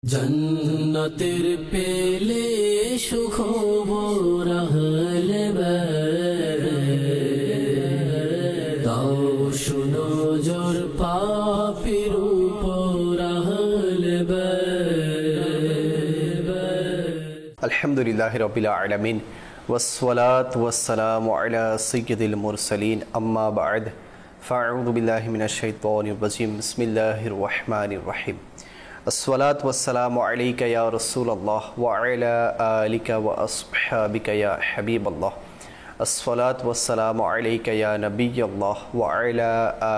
জন্নতের পেলে সুখবর আহলে দাও শুনো জোর পাপীর উপর আহলে আলহামদুলিল্লাহি রাব্বিল আলামিন ওয়াসসালাতু ওয়াসসালামু আলা সাইয়্যিদিল মুরসালিন আম্মা বা'দ ফাআউযু বিল্লাহি মিনাশ শাইতানির রাজীম বিসমিল্লাহির রহমানির রহিম আসসালাতু ওয়াসসালামু আলাইকা ইয়া রাসূলুল্লাহ ওয়া আলা আলিকা ওয়া আসহাবিকা ইয়া হাবিবাল্লাহ আসসালাতু ওয়াসসালামু আলাইকা ইয়া নাবিয়াল্লাহ ওয়া আলা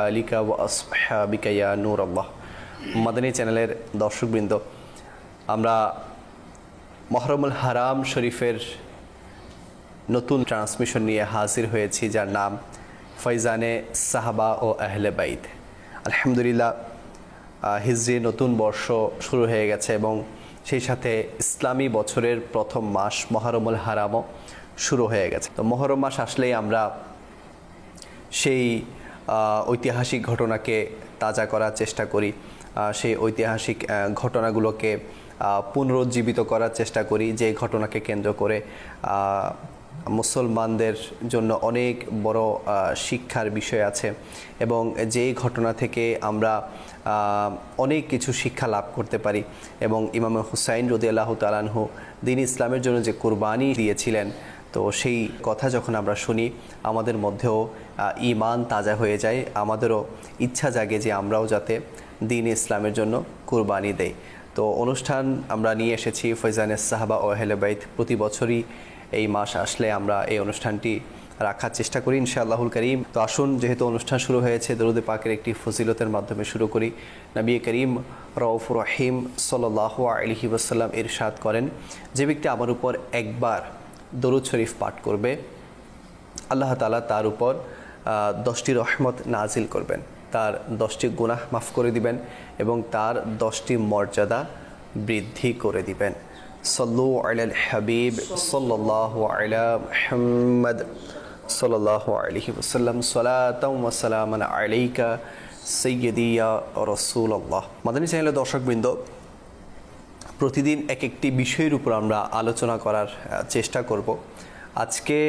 আলিকা ওয়া আসহাবিকা ইয়া নূরাল্লাহ। মাদানী চ্যানেলের দর্শকবৃন্দ, আমরা মুহররমুল হারাম শরীফের নতুন ট্রান্সমিশন নিয়ে হাজির হয়েছি, যার নাম ফয়জানে সাহাবা ও আহলে বাইত। আলহামদুলিল্লাহ, হিজরি নতুন বর্ষ শুরু হয়ে গেছে এবং সেই সাথে ইসলামী বছরের প্রথম মাস মুহররমুল হারামও শুরু হয়ে গেছে। তো মুহররম মাস আসলেই আমরা সেই ঐতিহাসিক ঘটনাকে তাজা করার চেষ্টা করি, সেই ঐতিহাসিক ঘটনাগুলোকে পুনরুজ্জীবিত করার চেষ্টা করি, যে ঘটনাকে কেন্দ্র করে মুসলমানদের জন্য অনেক বড় শিক্ষার বিষয় আছে এবং যেই ঘটনা থেকে আমরা অনেক কিছু শিক্ষা লাভ করতে পারি। এবং ইমাম হুসাইন রাদিয়াল্লাহু তাআলা আনহু দ্বীন ইসলামের জন্য যে কুরবানি দিয়েছিলেন, তো সেই কথা যখন আমরা শুনি আমাদের মধ্যেও ঈমান তাজা হয়ে যায়, আমাদেরও ইচ্ছা জাগে যে আমরাও যাতে দ্বীন ইসলামের জন্য কুরবানি দেই। তো অনুষ্ঠান আমরা নিয়ে এসেছি ফয়জানে সাহাবা ও আহলে বাইত। প্রতি বছরই এই মাস আসলে আমরা এই অনুষ্ঠানটি রাখার চেষ্টা করি ইনশাআল্লাহুল করিম। তো আসুন, যেহেতু অনুষ্ঠান শুরু হয়েছে, দরুদে পাকের একটি ফজিলতের মাধ্যমে শুরু করি। নবী করিম রউফুর রহিম সাল্লাল্লাহু আলাইহি ওয়াসাল্লাম ইরশাদ করেন, যে ব্যক্তি আমার উপর একবার দরুদ শরীফ পাঠ করবে, আল্লাহ তাআলা তার উপর 10টি রহমত নাজিল করবেন, তার 10টি গুনাহ মাফ করে দিবেন এবং তার 10টি মর্যাদা বৃদ্ধি করে দিবেন। সল্লু আলাল হাবিব সাল্লাল্লাহু আলা মুহাম্মদ সাল্লাল্লাহু আলাইহি ওয়াসাল্লাম সালাতাও ওয়া সালামান আলাইকা সাইয়্যিদি ইয়া রাসূলুল্লাহ। মাদানী চ্যানেলের দর্শকবৃন্দ, প্রতিদিন এক একটি বিষয়ের উপর আমরা আলোচনা করার চেষ্টা করব। আজকে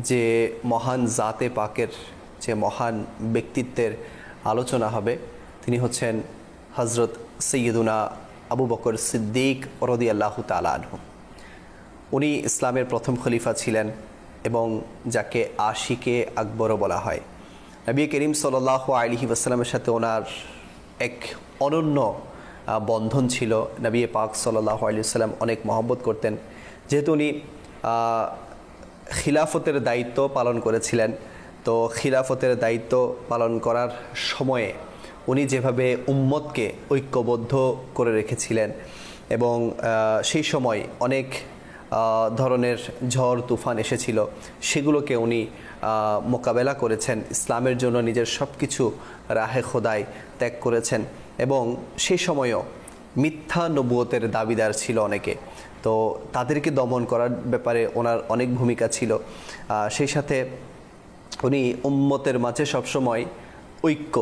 যে মহান জাতে পাকের, যে মহান ব্যক্তিত্বের আলোচনা হবে, তিনি হচ্ছেন হযরত সৈয়দুনা আবু বকর সিদ্দিক রাদিয়াল্লাহু তাআলা আনহু। উনি ইসলামের প্রথম খলিফা ছিলেন এবং যাকে আশিকে আকবরও বলা হয়। নবী করিম সাল্লাল্লাহু আলাইহি ওয়াসাল্লামের সাথে ওনার এক অনন্য বন্ধন ছিল। নবী পাক সাল্লাল্লাহু আলাইহি ওয়াসাল্লাম অনেক মহব্বত করতেন। যেহেতু উনি খিলাফতের দায়িত্ব পালন করেছিলেন, তো খিলাফতের দায়িত্ব পালন করার সময়ে উনি যেভাবে উম্মতকে ঐক্যবদ্ধ করে রেখেছিলেন এবং সেই সময় অনেক ধরনের ঝড় তুফান এসেছিল, সেগুলোকে উনি মোকাবেলা করেছেন, ইসলামের জন্য নিজের সব কিছু রাহে খোদায় ত্যাগ করেছেন এবং সেই সময়ও মিথ্যা নবুয়তের দাবিদার ছিল অনেকে, তো তাদেরকে দমন করার ব্যাপারে ওনার অনেক ভূমিকা ছিল। সেই সাথে উনি উম্মতের মাঝে সবসময় ঐক্য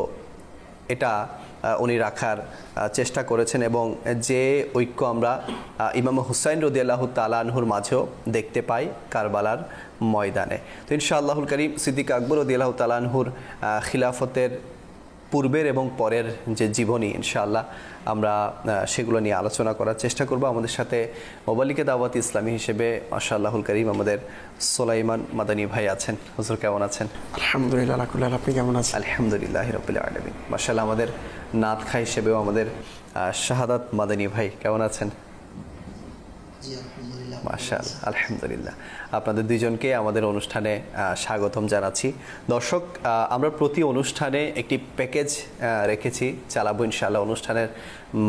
এটা উনি রাখার চেষ্টা করেছেন এবং যে ঐক্য আমরা ইমাম হুসাইন রাদিয়াল্লাহু তাআলা আনহুর মাঝেও দেখতে পাই কারবালার ময়দানে। তো ইনশাআল্লাহুল কারীম সিদ্দিক আকবর রাদিয়াল্লাহু তাআলা আনহুর খিলাফতের পূর্বের এবং পরের যে জীবনী, ইনশাআল্লাহ আমরা সেগুলো নিয়ে আলোচনা করার চেষ্টা করব। আমাদের সাথে মোবালিকে দাওয়াত ইসলামী হিসেবে মাশাআল্লাহুল কারীম আমাদের সুলাইমান মাদানী ভাই আছেন। হুজুর কেমন আছেন? আলহামদুলিল্লাহ, আপনি কেমন আছেন? আলহামদুলিল্লাহি রাব্বিল আলামিন। মাশাআল্লাহ, আমাদের নাত খাই হিসেবেও আমাদের শাহাদাত মাদানী ভাই কেমন আছেন? মাশাআল্লাহ, আলহামদুলিল্লাহ। আপনাদের দুইজনকে আমাদের অনুষ্ঠানে স্বাগতম জানাচ্ছি। দর্শক, আমরা প্রতি অনুষ্ঠানে একটি প্যাকেজ রেখেছি, চালাবো ইনশাআল্লাহ অনুষ্ঠানের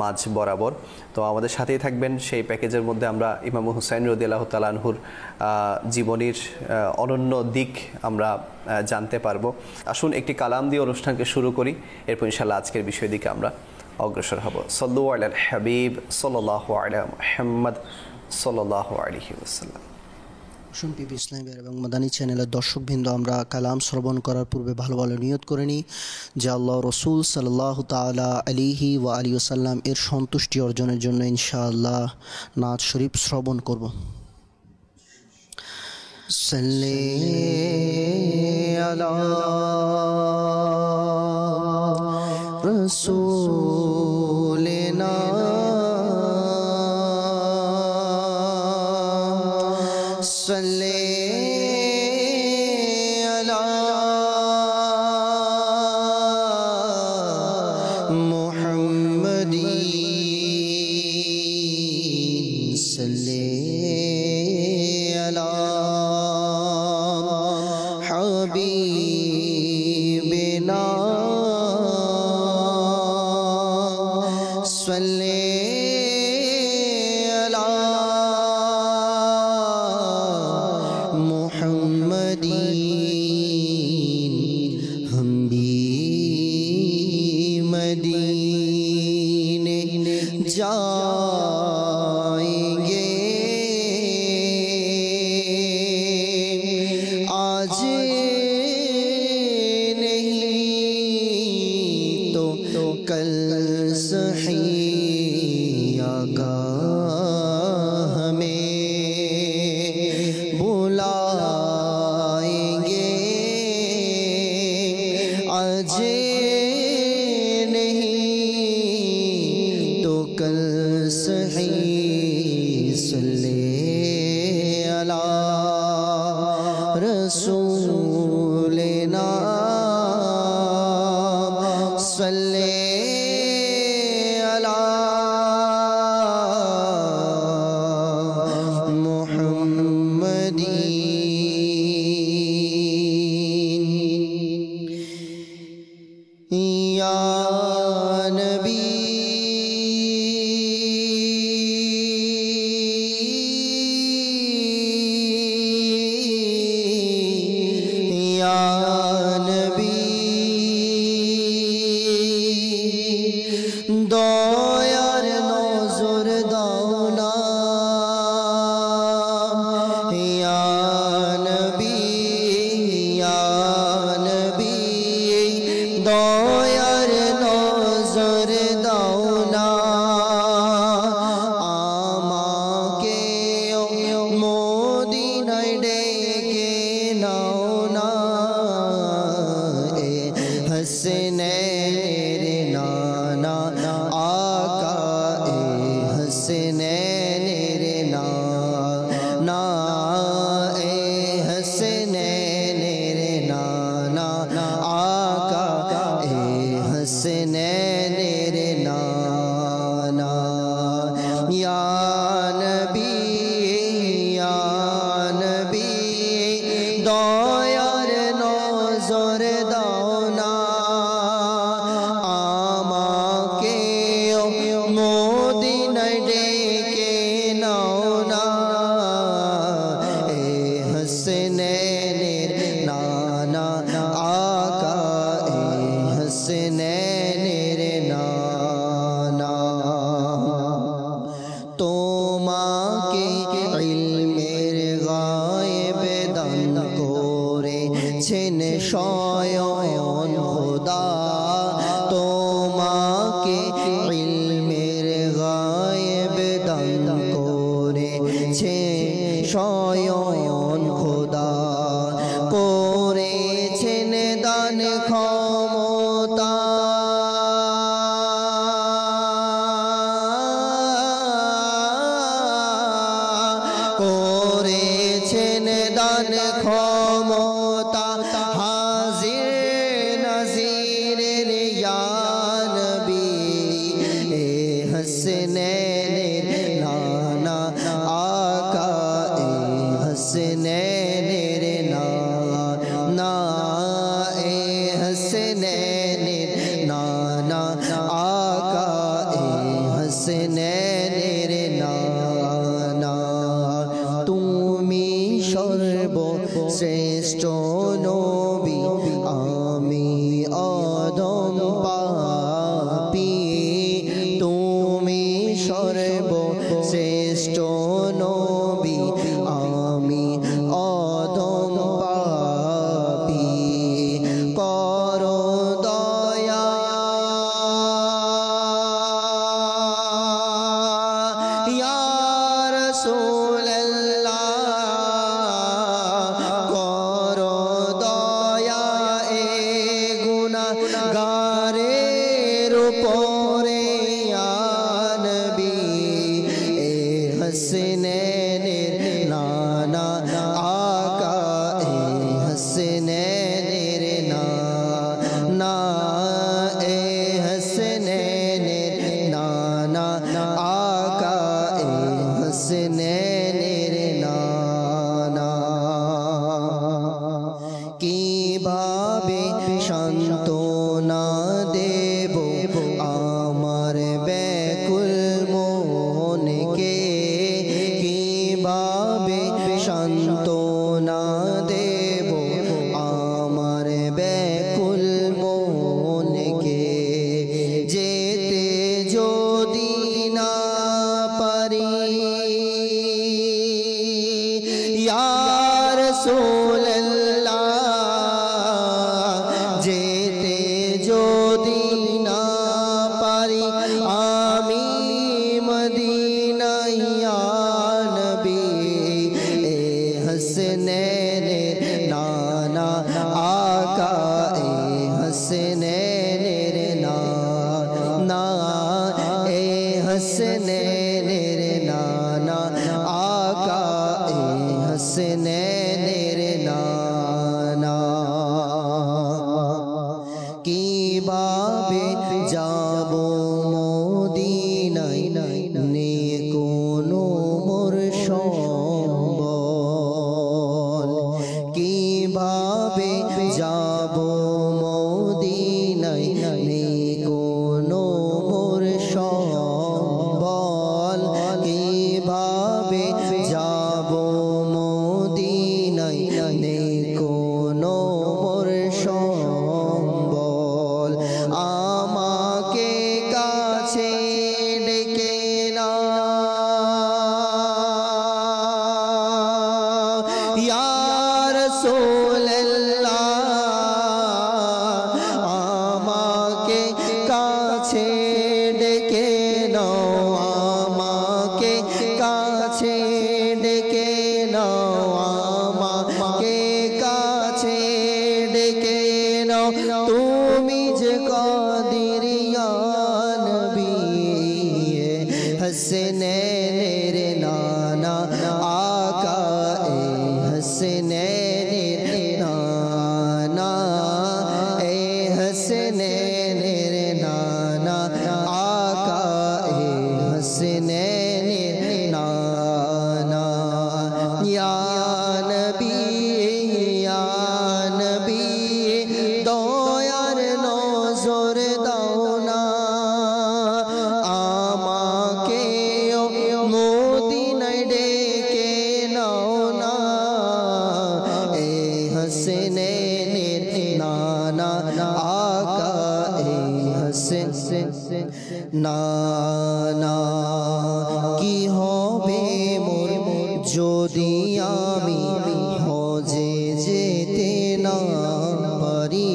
মাঝ বরাবর। তো আমাদের সাথেই থাকবেন। সেই প্যাকেজের মধ্যে আমরা ইমাম হুসাইন রাদিয়াল্লাহু তাআলা আনহুর জীবনীর অনন্য দিক আমরা জানতে পারবো। আসুন একটি কালাম দিয়ে অনুষ্ঠানকে শুরু করি, এরপর ইনশাআল্লাহ আজকের বিষয়ের দিকে আমরা অগ্রসর হব। সল্লু আলাল হাবিব সাল্লাল্লাহু আলা মুহাম্মদ সাল্লাল্লাহু আলাইহি ওয়াসাল্লাম। সম্প্রিয় ইসলামী এবং মাদানী চ্যানেলের দর্শকবৃন্দ, আমরা কালাম শ্রবণ করার পূর্বে ভালো ভালো নিয়ত করে নিই যে আল্লাহ রসুল সাল্লাল্লাহু তাআলা আলাইহি ওয়া আলিহি ওয়াসাল্লাম এর সন্তুষ্টি অর্জনের জন্য ইনশাআল্লাহ নাত শরীফ শ্রবণ করব। সাল্লি আলা রাসূলিনা সাল্লি আলা মুহাম্মাদিন সাল্লি আলা হাবিবিনা সাল্লি আলা मुहम्मदीन हम भी मदीने जाएंगे आज नहीं तो कल सही आगा हमें बुलाएंगे आज नहीं तो कल सही सल्ले अला रसूलिना सल्ले अला या नबी या नबी दयार नजर दाओ ना या नबी दयार नजर दाओ ना आमाके मदिनाय डेके नाओ ना ए हसनैन नाना आका ए हसनैन नाना ए हसनैन नाना आका हसनैन नाना या नबी दयार नजर दाओ ना आमाके मदिनाय डेके नाओ ना ए हसनैन नाना आका हसनैन नाना তোমাকে ইলমের গায়েব দান করেছেন স্বয়ং খোদা তোমাকে ইলমের গায়েব দান করেছেন স্বয়ং খোদা করেছেন দান ক্ষমতা করেছেন দান ক্ষমতা হাজির নাজির ইয়া নবী এ हसनैन नाना आका ए हसनैन नाना ए हसनैन नाना आका ए हसनैन नाना तुमी सर्वश्रेष्ठ नबी आमी आदम पापी तुमी सर्वश्रेष्ठ नबी आमी মনকে কিভাবে সান্ত্বনা দেব আমার ব্যাকুল মনকে যেতে যদি না পারি ইয়া রাসূলুল্লাহ যেতে যদি না পারি আমি মদিনা ইয়া নবী এ হাসনাইনের নানা আকা এ হাসনাইনের নানা এ হাসনাইনের নানা আকা এ হাসনাইনের নানা কিভাবে যাব মদিনায় নে কোনো মোর সম্বল কিভাবে যাব মদিনায় নে কোনো মোর সম্বল কিভাবে যাব মদিনায় নে কোনো মোর সম্বল আমাকে কাছে ডেকে না ইয়া রাসূলুল্লাহ আমাকে কাছে ডেকে নাও আমাকে কাছে ডেকে নাও আমাকে কাছে ডেকে নাও তুমি যে কাদির ইয়া নবী হাসনাইনের নানা আকা এ হাসনাইনের নানা এ হাসনাইনের নানা আকা এ হাসনাইনের নানা ইয়া নবী ইয়া নবী দয়ার নজর দাও না আমাকে মদিনায় ডেকে নাও না এ হাসনাইনের নানা আকা এ হাসনাইনের নানা কি হবে মোর যদি আমি হজে যেতে না পারি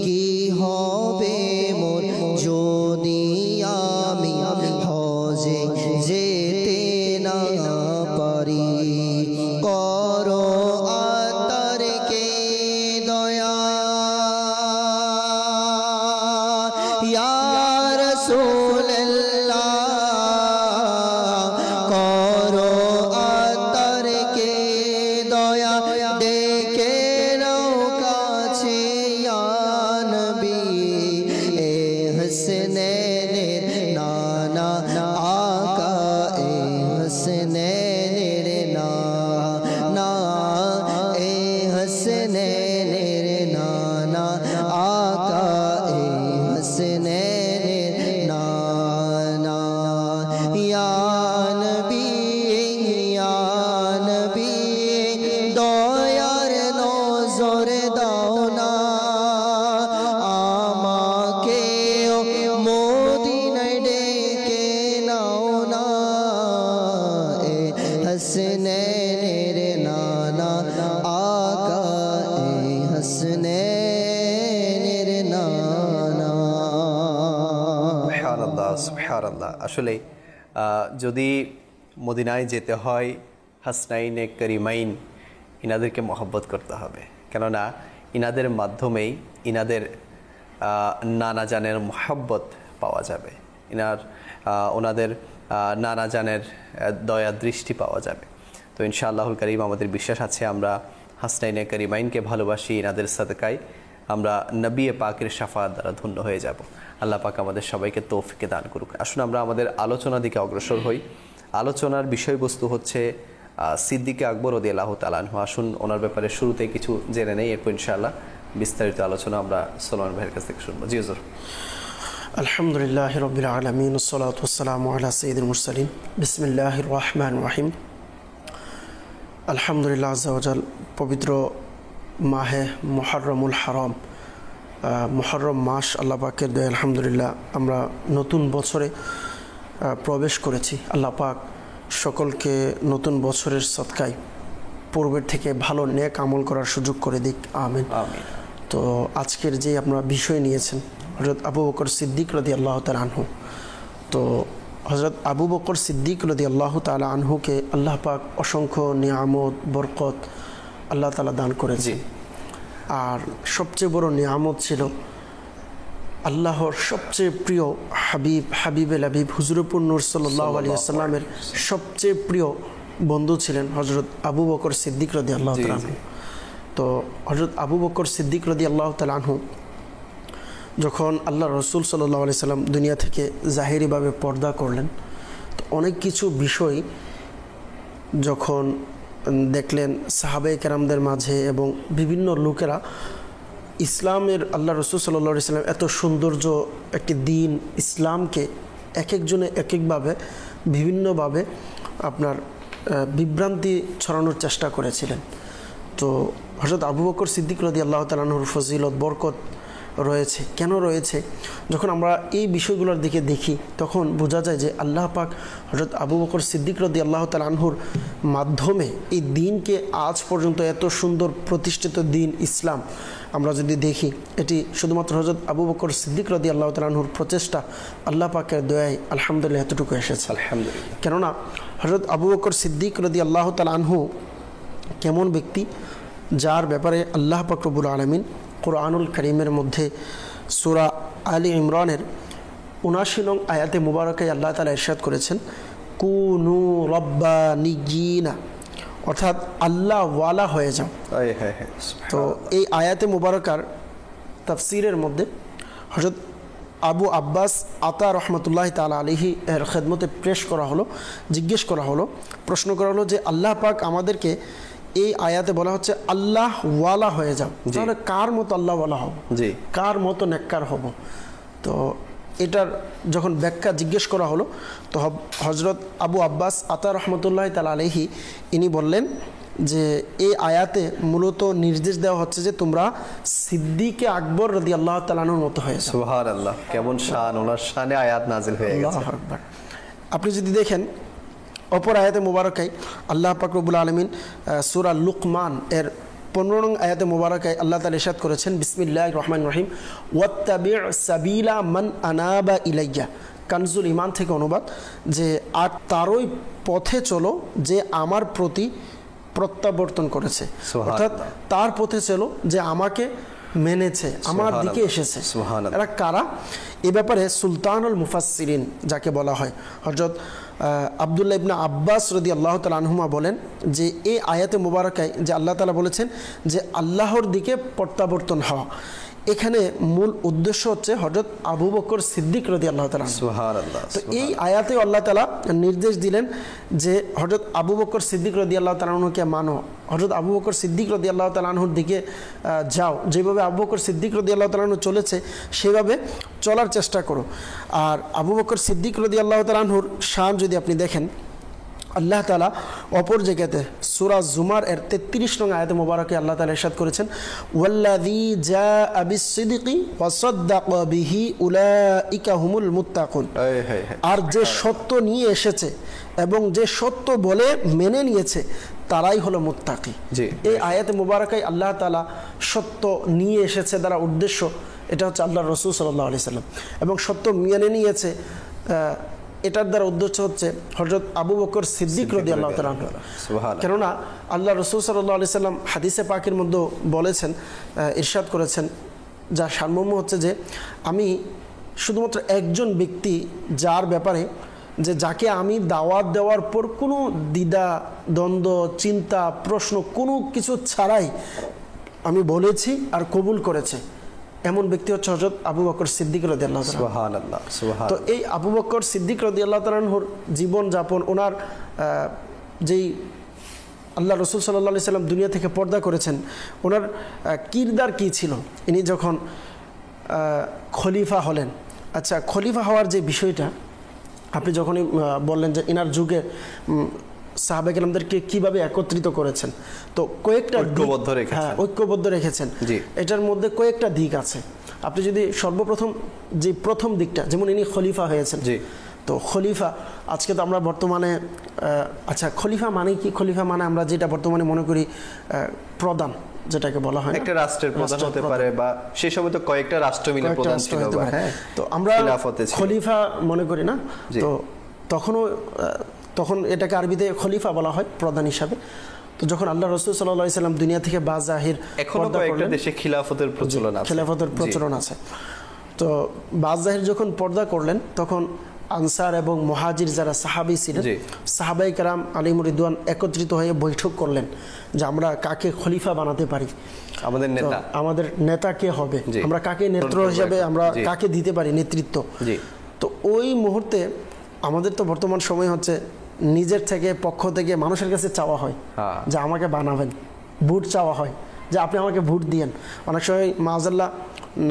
কি হবে মোর যদি আমি হজে যেতে না পারি করো আতারকে দয়া ইয়া রাসূলুল্লাহ করো আতারকে দয়া ডেকে নাও কাছে ইয়া নবী এ হাসনাইনের নানা আকা এ হাসনাইনের নানা এ হাসনাইনের নানা আকা এ হাসনাইনের নানা ইয়া নবী ইয়া নবী দয়ার নজর দাও না আমাকে মদিনায় ডেকে নাও না এ হাসনাইনের নানা আকা এ হাসনাইনের নানা সুবহানাল্লাহ সুবহানাল্লাহ আসলে যদি মদিনায় যেতে হয় হাসনাইনে করিমাইন ইনাদেরকে মহব্বত করতে হবে কেননা ইনাদের মাধ্যমেই ইনাদের নানা জানের মহব্বত পাওয়া যাবে ওনাদের নানা জানের দয়া দৃষ্টি পাওয়া যাবে তো ইনশাআল্লাহুল কারীম আমাদের বিশ্বাস আছে আমরা হাসনাইনে করিমাইনকে ভালোবাসি ইনাদের সাদকায় আমরা নবী পাকের শাফাত দ্বারা ধন্য হয়ে যাব আল্লাহ পাক আমাদের সবাইকে তৌফিক দান করুক আসুন আমরা আমাদের আলোচনার দিকে অগ্রসর হই আলোচনার বিষয়বস্তু হচ্ছে সিদ্দিকে আকবর রাদিয়াল্লাহু তাআলা আনহু আসুন ওনার ব্যাপারে শুরুতে কিছু জেনে নেই এরপর ইনশাআল্লাহ বিস্তারিত আলোচনা আমরা সোলোমান ভাইয়ের কাছ থেকে শুনবো জি হুজুর আলহামদুলিল্লাহ রবিল আলমিন সালাতাম আলা সঈদুল মুরসালিন বিসমিল্লাহ রহমান রহিম। আলহামদুলিল্লাহ আজ্জাওয়াজাল পবিত্র মাহে মুহররমুল হারাম, মুহররম মাস, আল্লাহ পাকের দয়ায় আলহামদুলিল্লাহ আমরা নতুন বছরে প্রবেশ করেছি। আল্লাহ পাক সকলকে নতুন বছরের সদকায় পূর্বের থেকে ভালো নেক আমল করার সুযোগ করে দিক, আমিন। তো আজকের যে আপনারা বিষয় নিয়েছেন হযরত আবু বকর সিদ্দিক রাদিয়াল্লাহু তাআলা আনহু, তো হযরত আবু বকর সিদ্দিক রাদিয়াল্লাহু তাআলা আনহুকে আল্লাহ পাক অসংখ্য নিয়ামত বরকত আল্লাহ তাআলা দান করেছে। আর সবচেয়ে বড় নিয়ামত ছিল আল্লাহর সবচেয়ে প্রিয় হাবিবুল হাবিব হুজুরপুর নূর সাল্লাল্লাহু আলাইহি ওয়াসাল্লামের সবচেয়ে প্রিয় বন্ধু ছিলেন হযরত আবু বকর সিদ্দিক রাদিয়াল্লাহু তাআলা আনহু। তো হযরত আবু বকর সিদ্দিক রাদিয়াল্লাহু তাআলা আনহু যখন আল্লাহ রসুল সাল্লাল্লাহু আলাইহি সাল্লাম দুনিয়া থেকে জাহিরিভাবে পর্দা করলেন, তো অনেক কিছু বিষয় যখন দেখলেন সাহাবায়ে কেরামদের মাঝে এবং বিভিন্ন লোকেরা ইসলামের, আল্লাহ রসুল সাল্লাল্লাহু আলাইহি সাল্লাম এত সৌন্দর্য একটি দিন ইসলামকে এক একজনে এক একভাবে বিভিন্নভাবে আপনার বিভ্রান্তি ছড়ানোর চেষ্টা করেছিলেন। তো হযরত আবু বকর সিদ্দিক রাদিয়াল্লাহু তাআলা আনহুর ফজিলত বরকত রয়েছে। কেন রয়েছে? যখন আমরা এই বিষয়গুলোর দিকে দেখি তখন বোঝা যায় যে আল্লাহ পাক হযরত আবু বকর সিদ্দিক রাদিয়াল্লাহু তাআলা আনহুর মাধ্যমে এই দিনকে আজ পর্যন্ত এত সুন্দর প্রতিষ্ঠিত দিন ইসলাম আমরা যদি দেখি, এটি শুধুমাত্র হযরত আবু বকর সিদ্দিক রাদিয়াল্লাহু তাআলা আনহুর প্রচেষ্টা, আল্লাহ পাকের দয়ায় আলহামদুলিল্লাহ এতটুকু এসেছে। আলহামদুলিল্লাহ। কেননা হযরত আবু বকর সিদ্দিক রাদিয়াল্লাহু তাআলা আনহু কেমন ব্যক্তি, যার ব্যাপারে আল্লাহ পাক রব্বুল আলামিন কুরআনুল কারীমের মধ্যে সূরা আলী ইমরানের ৭৯ নং আয়াতে মুবারকায় আল্লাহ তাআলা ইরশাদ করেছেন, কুনু রব্বানিয়িনা, অর্থাৎ আল্লাহ ওয়ালা হয়ে যাও। তো এই আয়াতে মুবারকার তাফসীরের মধ্যে হযরত আবু আব্বাস আতা রহমতুল্লাহ তাআলা আলাইহি এর খেদমতে জিজ্ঞেস করা হলো, প্রশ্ন করা হলো যে আল্লাহ পাক আমাদেরকে এই আয়াতে বলা হচ্ছে আল্লাহ ওয়ালা হয়ে যাও, তাহলে কার মতো আল্লাহ ওয়ালা হব, কার মতো নেককার হব? তো এটার যখন ব্যাখ্যা জিজ্ঞেস করা হলো তো হযরত আবু আব্বাস আতা রহমতুল্লাহ তাআলা আলাইহি ইনি বললেন যে এই আয়াতে মূলত নির্দেশ দেওয়া হচ্ছে যে তোমরা সিদ্দিকে আকবর রাদিয়াল্লাহু তাআলা আনহুর মতো হয়ে যাও। সুবহানাল্লাহ, কেমন শান, ওনার শানে আয়াত নাজিল হয়ে গেছে। আল্লাহু আকবার। আপনি যদি দেখেন অপর আয়াতে মুবারকায় আল্লাহ পাক রব্বুল আলামিন সূরা লুকমান এর 15 নং আয়াতে মুবারকায় আল্লাহ তাআলা ইরশাদ করেছেন, বিসমিল্লাহির রহমানির রহিম, ওয়াত্তাবি' সাবিলা মান আনাবা ইলাইয়া। কানজুল ঈমান থেকে অনুবাদ, যে আর তারই পথে চলো যে আমার প্রতি প্রত্যাবর্তন করেছে, অর্থাৎ তার পথে চলো যে আমাকে মেনেছে, আমার দিকে এসেছে। এরা কারা? এ ব্যাপারে সুলতানুল মুফাসসিরিন যাকে বলা হয় হযরত আব্দুল্লাহ ইবনে আব্বাস রাদিয়াল্লাহু তাআলা আনহুমা বলেন যে এই আয়াতে মুবারকায় যে আল্লাহ তাআলা বলেছেন যে আল্লাহর দিকে প্রত্যাবর্তন হওয়া, এখানে মূল উদ্দেশ্য হচ্ছে হযরত আবু বকর সিদ্দিক রাদিয়াল্লাহু তাআলা। সুবহানাল্লাহ। তো এই আয়াতে আল্লাহ তাআলা নির্দেশ দিলেন যে হযরত আবু বকর সিদ্দিক রাদিয়াল্লাহু তাআলা আনহুকে মানো, হযরত আবু বকর সিদ্দিক রাদিয়াল্লাহু তাআলা আনহুর দিকে যাও, যেভাবে আবু বকর সিদ্দিক রাদিয়াল্লাহু তাআলা আনহু চলেছে সেভাবে চলার চেষ্টা করো। আর আবু বকর সিদ্দিক রাদিয়াল্লাহু তাআলা আনহুর শান যদি আপনি দেখেন, আল্লাহ তাআলা অপর জায়গাতে সূরা জুমার এর 33 নং আয়াতে মুবারকে আল্লাহ তাআলা ইরশাদ করেছেন, ওয়াল্লাযী জাআ বিস-সিদকি ওয়া সাদ্দাকা বিহি উলাইকা হুমুল মুত্তাকুন। আর যে সত্য নিয়ে এসেছে এবং যে সত্য বলে মেনে নিয়েছে তারাই হলো মুত্তাকি। এই আয়াতে মুবারকায় আল্লাহ তাআলা সত্য নিয়ে এসেছে দ্বারা উদ্দেশ্য এটা হচ্ছে আল্লাহর রাসূল সাল্লাল্লাহু আলাইহি সাল্লাম, এবং সত্য মেনে নিয়েছে এটার দ্বারা উদ্দেশ্য হচ্ছে হযরত আবু বকর সিদ্দিক রাদিয়াল্লাহু তাআলা আনহু। কেননা আল্লাহ রাসূল সাল্লাল্লাহু আলাইহি সাল্লাম হাদিসে পাকের মধ্যে বলেছেন, ইরশাদ করেছেন, যা সারমর্ম হচ্ছে যে আমি শুধুমাত্র একজন ব্যক্তি যার ব্যাপারে যে যাকে আমি দাওয়াত দেওয়ার পর কোনো দ্বিধা দ্বন্দ্ব চিন্তা প্রশ্ন কোনো কিছু ছাড়াই আমি বলেছি আর কবুল করেছে, এমন ব্যক্তি হচ্ছে হযরত আবু বকর সিদ্দিক রাদিয়াল্লাহু তাআলা। সুবহানাল্লাহ, সুবহানাল্লাহ। তো এই আবু বকর সিদ্দিক রাদিয়াল্লাহু তাআলার জীবন যাপন, ওনার যেই আল্লাহ রাসূল সাল্লাল্লাহু আলাইহি সাল্লাম দুনিয়া থেকে পর্দা করেছেন, ওনার কিরদার কী ছিল, ইনি যখন খলিফা হলেন আচ্ছা, খলিফা হওয়ার যে বিষয়টা আপনি যখনই বললেন যে ইনার যুগে সাহাবা কেরামদেরকে কিভাবে একত্রিত করেছেন, তো কয়েকটা ঐক্যবদ্ধ রেখেছেন। হ্যাঁ, ঐক্যবদ্ধ রেখেছেন। এটার মধ্যে কয়েকটা দিক আছে। আপনি যদি সর্বপ্রথম যে প্রথম দিকটা, যেমন ইনি খলিফা হয়েছেন, তো খলিফা আজকে তো আমরা বর্তমানে আচ্ছা খলিফা মানে কি? খলিফা মানে আমরা যেটা বর্তমানে মনে করি প্রধান, যেটাকে বলা হয় একটা রাষ্ট্রের প্রধান হতে পারে, বা সেই সময় তো কয়েকটা রাষ্ট্র মিলে প্রধান ছিল, তো আমরা খলিফা মনে করি না। তো তখন এটাকে আরবিতে খলিফা বলা হয়, প্রধান হিসাবে। তো যখন আল্লাহ রাসূল সাল্লাল্লাহু আলাইহি সাল্লাম দুনিয়া থেকে বাজাহির, এখনো কয়েকটা দেশে খিলাফতের প্রচলন আছে, তো বাজাহির যখন পর্দা করলেন, তখন আনসার এবং মুহাজির যারা সাহাবী ছিলেন, সাহাবায়ে কেরাম আলাইহিম রিদওয়ান একত্রিত হয়ে বৈঠক করলেন যে আমরা কাকে খলিফা বানাতে পারি, আমাদের নেতা কে হবে, আমরা কাকে নেত্র হিসাবে আমরা কাকে দিতে পারি নেতৃত্ব। তো ওই মুহূর্তে আমাদের তো বর্তমান সময় হচ্ছে নিজের থেকে পক্ষ থেকে মানুষের কাছে চাওয়া হয় যে আমাকে বানাবেন, ভোট চাওয়া হয় যে আপনি আমাকে ভোট দিয়েন। অনেক সময় মাআযাল্লাহ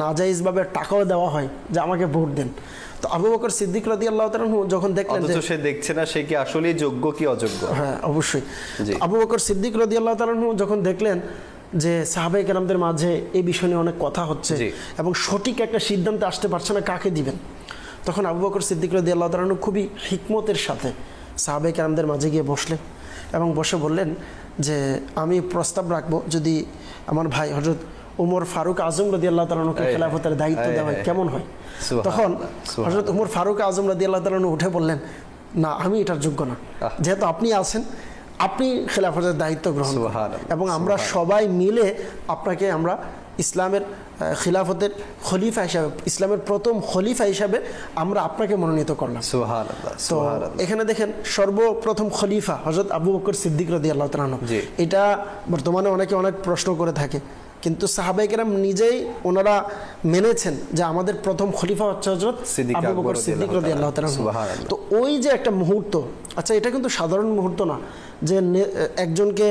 নাজায়েজভাবে টাকাও দেওয়া হয় যে আমাকে ভোট দেন। তো আবু বকর সিদ্দিক রাদিয়াল্লাহু তাআলা যখন দেখলেন যে সে দেখছে না সে কি আসলেই যোগ্য কি অযোগ্য, হ্যাঁ অবশ্যই, আবু বকর সিদ্দিক রাদিয়াল্লাহু তাআলা যখন দেখলেন যে সাহাবায়ে কেরামদের মাঝে এই বিষয় নিয়ে অনেক কথা হচ্ছে এবং সঠিক একটা সিদ্ধান্তে আসতে পারছে না কাকে দিবেন, তখন আবু বকর সিদ্দিক রাদিয়াল্লাহু তাআলা খুবই হিকমতের সাথে সাহাবায়ে কেরামদের মাঝে গিয়ে বসলেন এবং বসে বললেন যে আমি প্রস্তাব রাখবো যদি আমার ভাই হযরত ওমর ফারুক আজম রাদিয়াল্লাহু তাআলাকে খেলাফতের দায়িত্ব দেওয়া হয় কেমন হয়। তখন হযরত ওমর ফারুক আজম রাদিয়াল্লাহু তাআলা উঠে বললেন, না আমি এটার যোগ্য না, যেহেতু আপনি আছেন আপনি খেলাফতের দায়িত্ব গ্রহণ করুন এবং আমরা সবাই মিলে আপনাকে আমরা ইসলামের খিলাফতের খলিফা হিসাবে, ইসলামের প্রথম খলিফা হিসাবে আমরা আপনাকে মনোনীত করলাম। তো এখানে দেখেন সর্বপ্রথম খলিফা হযরত আবু বকর সিদ্দিক রাদিয়াল্লাহু তাআলা। এটা বর্তমানে অনেকে অনেক প্রশ্ন করে থাকে, কিন্তু সাহাবায়ে কেরাম নিজেই ওনারা মেনেছেন যে আমাদের প্রথম খলিফা হচ্ছে হযরত আবু বকর সিদ্দিক রাদিয়াল্লাহু তাআলা। তো ওই যে একটা মুহূর্ত, আচ্ছা এটা কিন্তু সাধারণ মুহূর্ত না যে একজনকে